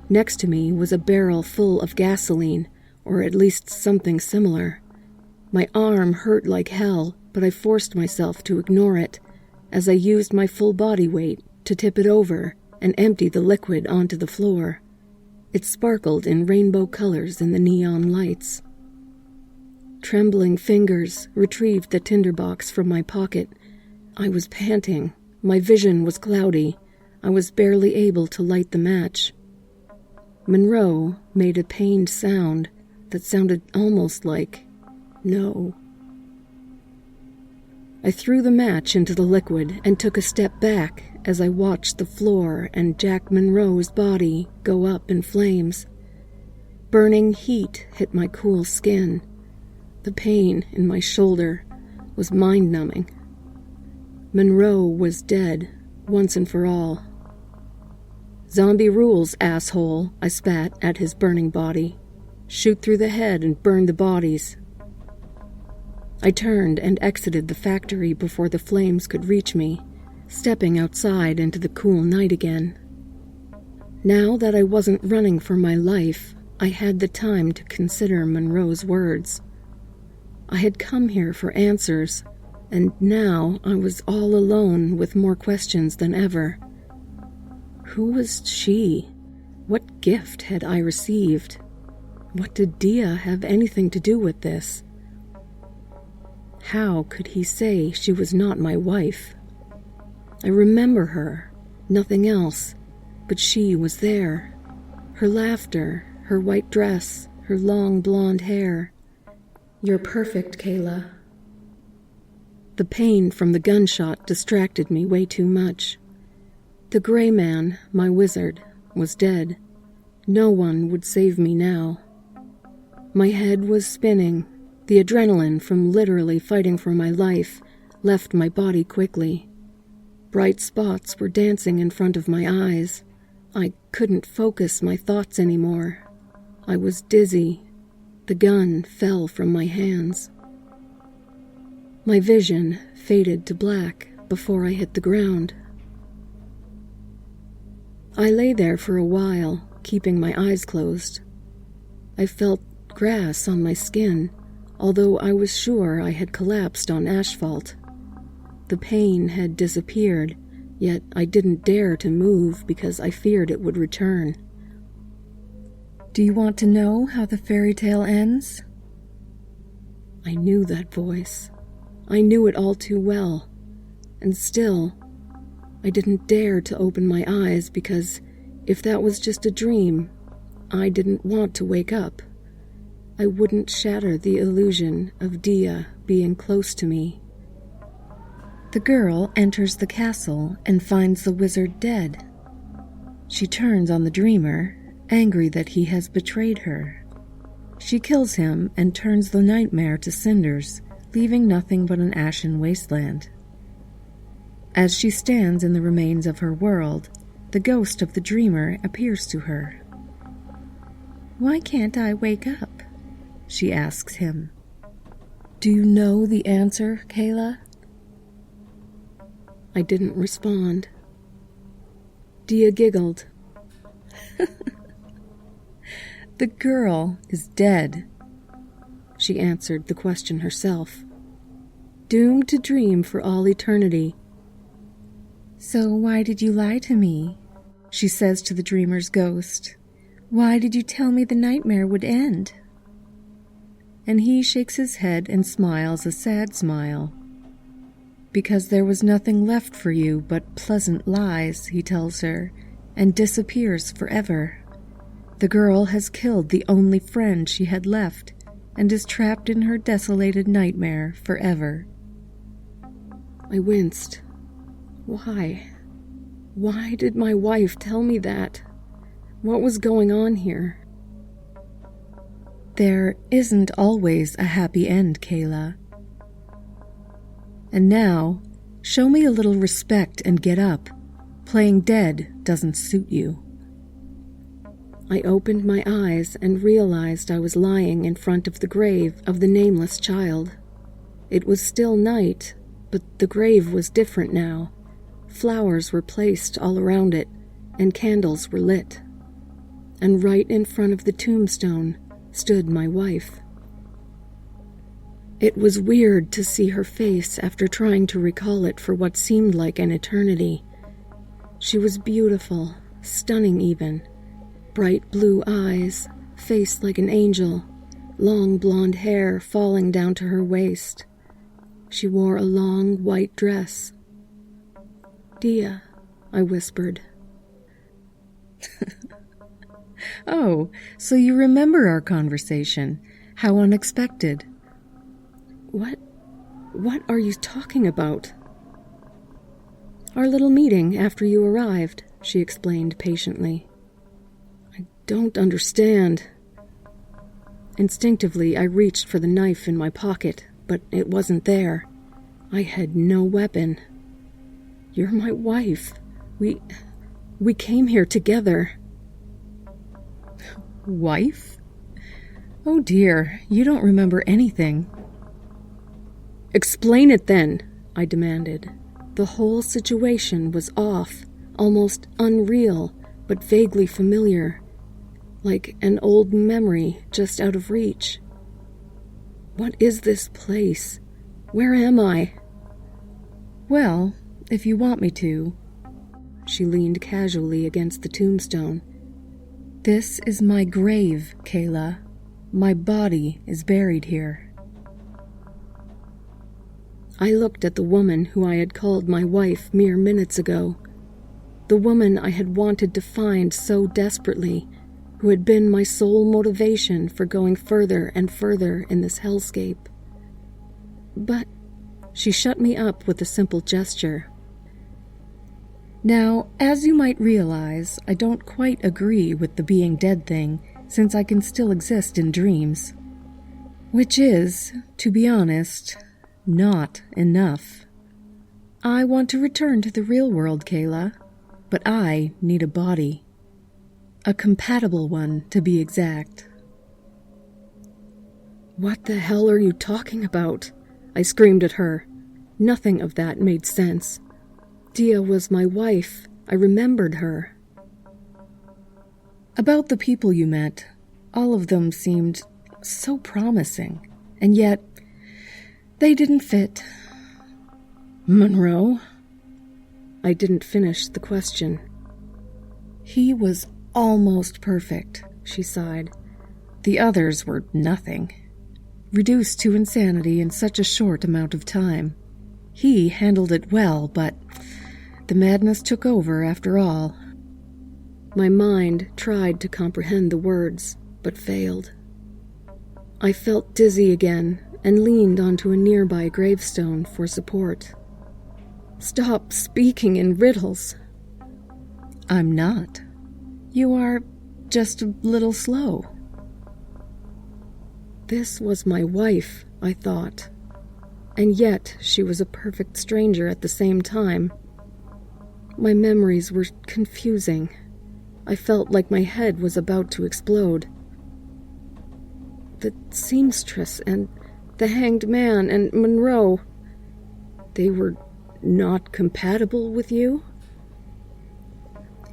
Next to me was a barrel full of gasoline, or at least something similar. My arm hurt like hell, but I forced myself to ignore it as I used my full body weight to tip it over and empty the liquid onto the floor. It sparkled in rainbow colors in the neon lights. Trembling fingers retrieved the tinderbox from my pocket. I was panting. My vision was cloudy. I was barely able to light the match. Monroe made a pained sound that sounded almost like no. I threw the match into the liquid and took a step back as I watched the floor and Jack Monroe's body go up in flames. Burning heat hit my cool skin. The pain in my shoulder was mind-numbing. Monroe was dead, once and for all. "Zombie rules, asshole," I spat at his burning body. "Shoot through the head and burn the bodies." I turned and exited the factory before the flames could reach me, stepping outside into the cool night again. Now that I wasn't running for my life, I had the time to consider Monroe's words. I had come here for answers, and now I was all alone with more questions than ever. Who was she? What gift had I received? What did Dia have anything to do with this? How could he say she was not my wife? I remember her, nothing else, but she was there. Her laughter, her white dress, her long blonde hair. "You're perfect, Kayla." The pain from the gunshot distracted me way too much. The gray man, my wizard, was dead. No one would save me now. My head was spinning. The adrenaline from literally fighting for my life left my body quickly. Bright spots were dancing in front of my eyes. I couldn't focus my thoughts anymore. I was dizzy. The gun fell from my hands. My vision faded to black before I hit the ground. I lay there for a while, keeping my eyes closed. I felt grass on my skin, although I was sure I had collapsed on asphalt. The pain had disappeared, yet I didn't dare to move because I feared it would return. "Do you want to know how the fairy tale ends?" I knew that voice. I knew it all too well. And still, I didn't dare to open my eyes because if that was just a dream, I didn't want to wake up. I wouldn't shatter the illusion of Dia being close to me. The girl enters the castle and finds the wizard dead. She turns on the dreamer, angry that he has betrayed her. She kills him and turns the nightmare to cinders, leaving nothing but an ashen wasteland. As she stands in the remains of her world, the ghost of the dreamer appears to her. "Why can't I wake up?" she asks him. "Do you know the answer, Kayla?" I didn't respond. Dia giggled. "The girl is dead." She answered the question herself. "Doomed to dream for all eternity." "So why did you lie to me?" she says to the dreamer's ghost. "Why did you tell me the nightmare would end?" And he shakes his head and smiles a sad smile. "Because there was nothing left for you but pleasant lies," he tells her, and disappears forever. The girl has killed the only friend she had left and is trapped in her desolated nightmare forever. I winced. Why? Why did my wife tell me that? What was going on here? There isn't always a happy end, Kayla. And now, Show me a little respect and get up. Playing dead doesn't suit you." I opened my eyes and realized I was lying in front of the grave of the nameless child. It was still night, but the grave was different now. Flowers were placed all around it, and candles were lit. And right in front of the tombstone stood my wife. It was weird to see her face after trying to recall it for what seemed like an eternity. She was beautiful, stunning even. Bright blue eyes, face like an angel, long blonde hair falling down to her waist. She wore a long white dress. "Dia," I whispered. "Oh, so you remember our conversation. How unexpected." What are you talking about?" "Our little meeting after you arrived," she explained patiently. "I don't understand." Instinctively, I reached for the knife in my pocket, but it wasn't there. I had no weapon. "You're my wife. We came here together." "Wife? Oh dear, you don't remember anything." "Explain it then," I demanded. The whole situation was off, almost unreal, but vaguely familiar, like an old memory just out of reach. What is this place? Where am I? "Well, if you want me to." She leaned casually against the tombstone. "This is my grave, Kayla. My body is buried here." I looked at the woman who I had called my wife mere minutes ago. The woman I had wanted to find so desperately, who had been my sole motivation for going further and further in this hellscape. But she shut me up with a simple gesture. "Now, as you might realize, I don't quite agree with the being dead thing, since I can still exist in dreams. Which is, to be honest, not enough. I want to return to the real world, Kayla, but I need a body. A compatible one, to be exact." "What the hell are you talking about?" I screamed at her. Nothing of that made sense. Dia was my wife. I remembered her. "About the people you met, all of them seemed so promising, and yet they didn't fit." "Monroe?" I didn't finish the question. "He was almost perfect," she sighed. "The others were nothing. Reduced to insanity in such a short amount of time. He handled it well, but the madness took over after all." My mind tried to comprehend the words, but failed. I felt dizzy again and leaned onto a nearby gravestone for support. "Stop speaking in riddles." "I'm not. You are just a little slow." This was my wife, I thought, and yet she was a perfect stranger at the same time. My memories were confusing. I felt like my head was about to explode. The seamstress and the hanged man and Monroe, they were not compatible with you?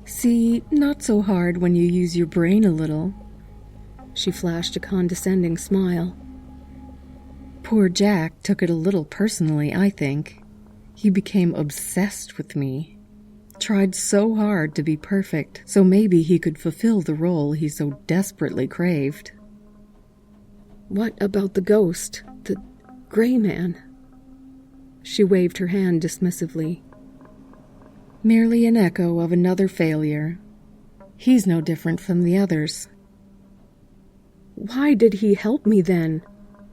"See, not so hard when you use your brain a little." She flashed a condescending smile. "Poor Jack took it a little personally, I think. He became obsessed with me. Tried so hard to be perfect, so maybe he could fulfill the role he so desperately craved." "What about the ghost, the gray man?" She waved her hand dismissively. "Merely an echo of another failure. He's no different from the others." "Why did he help me then?"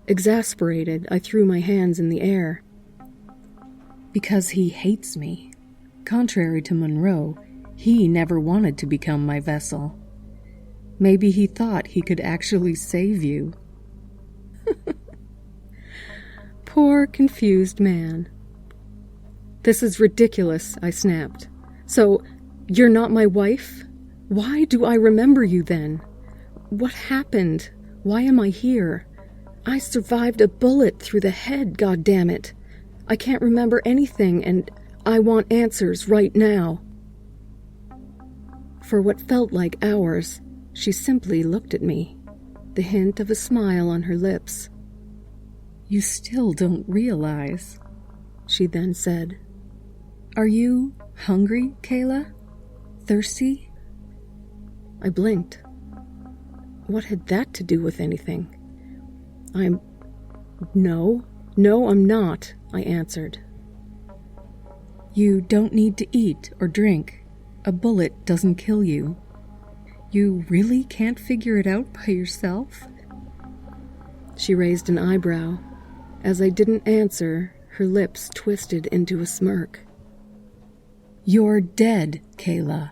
Exasperated, I threw my hands in the air. "Because he hates me. Contrary to Monroe, he never wanted to become my vessel. Maybe he thought he could actually save you." Poor, confused man. This is ridiculous, I snapped. So, you're not my wife? Why do I remember you then? What happened? Why am I here? I survived a bullet through the head, goddammit. I can't remember anything, and I want answers right now. For what felt like hours, she simply looked at me, the hint of a smile on her lips. You still don't realize, she then said. Are you hungry, Kayla? Thirsty? I blinked. What had that to do with anything? No, I'm not, I answered. You don't need to eat or drink. A bullet doesn't kill you. You really can't figure it out by yourself? She raised an eyebrow. As I didn't answer, her lips twisted into a smirk. You're dead, Kayla.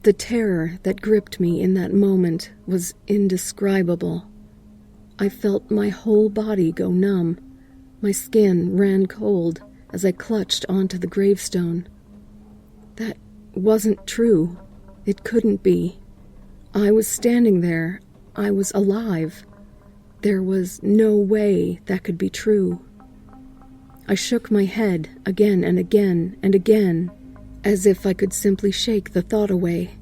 The terror that gripped me in that moment was indescribable. I felt my whole body go numb. My skin ran cold as I clutched onto the gravestone. That wasn't true. It couldn't be. I was standing there. I was alive. There was no way that could be true. I shook my head again and again and again, as if I could simply shake the thought away.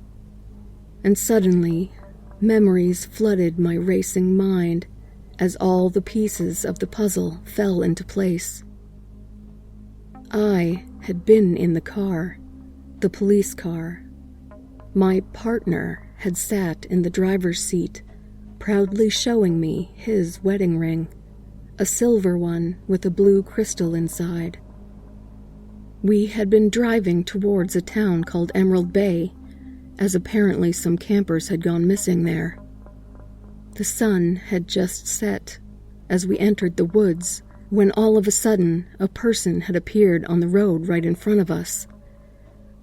And suddenly, memories flooded my racing mind as all the pieces of the puzzle fell into place. I had been in the car, the police car. My partner had sat in the driver's seat, proudly showing me his wedding ring, a silver one with a blue crystal inside. We had been driving towards a town called Emerald Bay, as apparently some campers had gone missing there. The sun had just set as we entered the woods, when all of a sudden a person had appeared on the road right in front of us.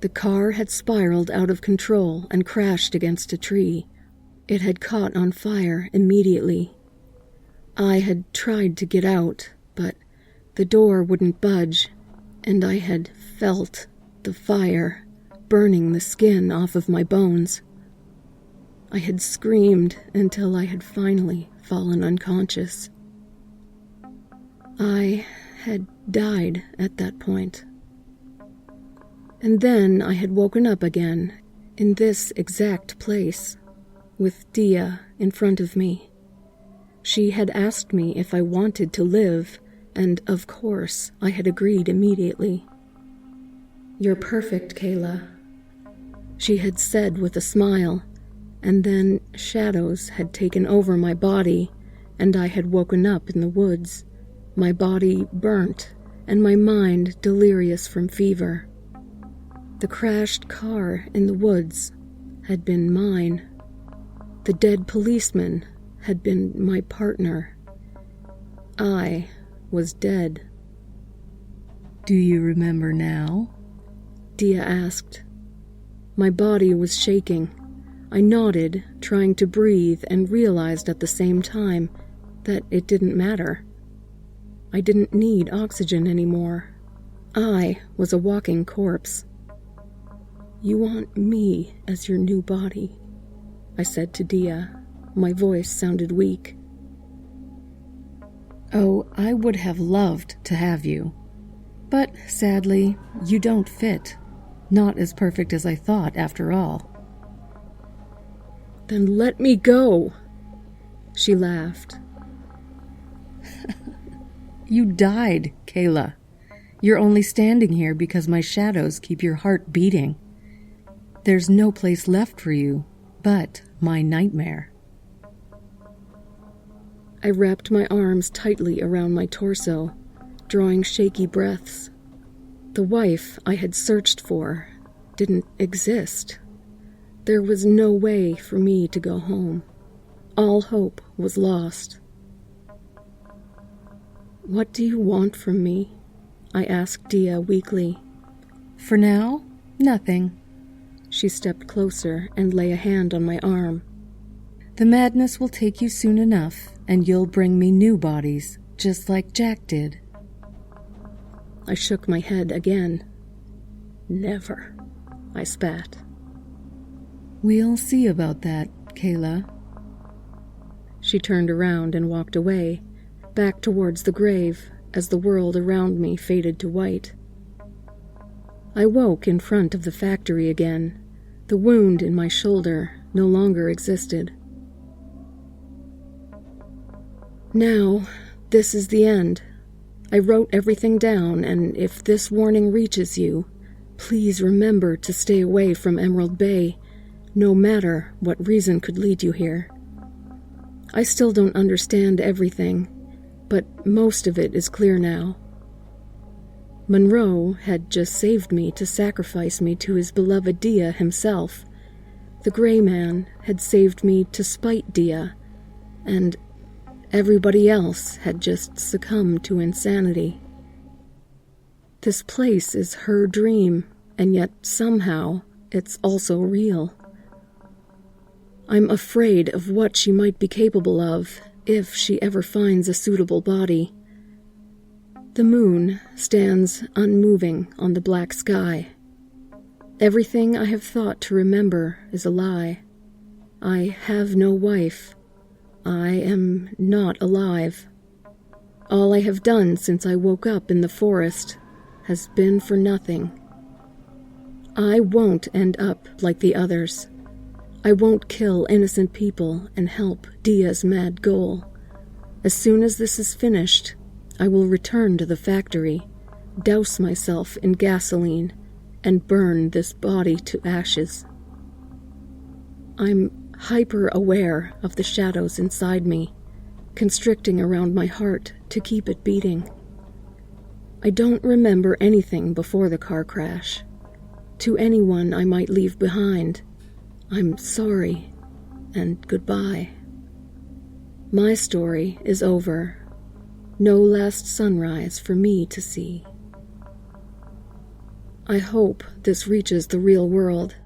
The car had spiraled out of control and crashed against a tree. It had caught on fire immediately. I had tried to get out, but the door wouldn't budge, and I had felt the fire burning the skin off of my bones. I had screamed until I had finally fallen unconscious. I had died at that point. And then I had woken up again in this exact place, with Dia in front of me. She had asked me if I wanted to live, and of course I had agreed immediately. You're perfect, Kayla, she had said with a smile, and then shadows had taken over my body, and I had woken up in the woods, my body burnt, and my mind delirious from fever. The crashed car in the woods had been mine. The dead policeman had been my partner. I was dead. Do you remember now? Dia asked. My body was shaking. I nodded, trying to breathe, and realized at the same time that it didn't matter. I didn't need oxygen anymore. I was a walking corpse. You want me as your new body, I said to Dia. My voice sounded weak. Oh, I would have loved to have you. But sadly, you don't fit. Not as perfect as I thought, after all. Then let me go, she laughed. You died, Kayla. You're only standing here because my shadows keep your heart beating. There's no place left for you but my nightmare. I wrapped my arms tightly around my torso, drawing shaky breaths. The wife I had searched for didn't exist. There was no way for me to go home. All hope was lost. What do you want from me? I asked Dia weakly. For now, nothing. She stepped closer and lay a hand on my arm. The madness will take you soon enough, and you'll bring me new bodies, just like Jack did. I shook my head again. Never, I spat. We'll see about that, Kayla. She turned around and walked away, back towards the grave as the world around me faded to white. I woke in front of the factory again. The wound in my shoulder no longer existed. Now, this is the end. I wrote everything down, and if this warning reaches you, please remember to stay away from Emerald Bay, no matter what reason could lead you here. I still don't understand everything, but most of it is clear now. Monroe had just saved me to sacrifice me to his beloved Dia himself. The Gray Man had saved me to spite Dia, and everybody else had just succumbed to insanity. This place is her dream, and yet somehow it's also real. I'm afraid of what she might be capable of if she ever finds a suitable body. The moon stands unmoving on the black sky. Everything I have thought to remember is a lie. I have no wife. I am not alive. All I have done since I woke up in the forest has been for nothing. I won't end up like the others. I won't kill innocent people and help Dia's mad goal. As soon as this is finished, I will return to the factory, douse myself in gasoline, and burn this body to ashes. I'm hyper-aware of the shadows inside me, constricting around my heart to keep it beating. I don't remember anything before the car crash. To anyone I might leave behind, I'm sorry and goodbye. My story is over. No last sunrise for me to see. I hope this reaches the real world,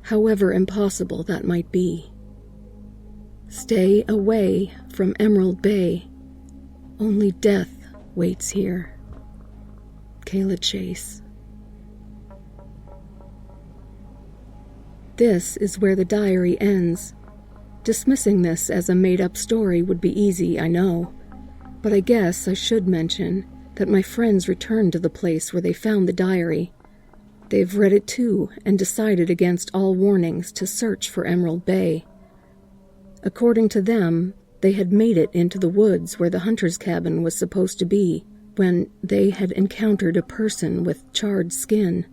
however impossible that might be. Stay away from Emerald Bay. Only death waits here. Kayla Chase. This is where the diary ends. Dismissing this as a made-up story would be easy, I know, but I guess I should mention that my friends returned to the place where they found the diary. They've read it too and decided against all warnings to search for Emerald Bay. According to them, they had made it into the woods where the hunter's cabin was supposed to be when they had encountered a person with charred skin.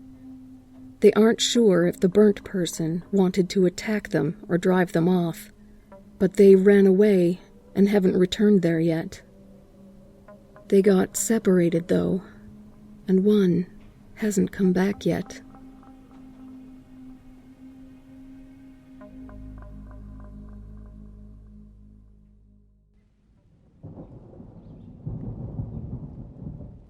They aren't sure if the burnt person wanted to attack them or drive them off, but they ran away and haven't returned there yet. They got separated, though, and one hasn't come back yet.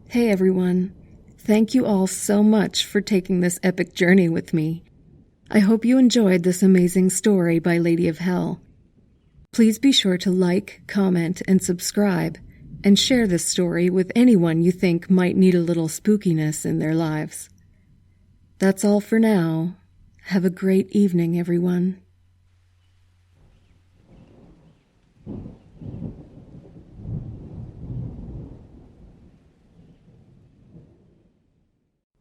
Hey everyone, thank you all so much for taking this epic journey with me. I hope you enjoyed this amazing story by Lady of Hell. Please be sure to like, comment, and subscribe, and share this story with anyone you think might need a little spookiness in their lives. That's all for now. Have a great evening, everyone.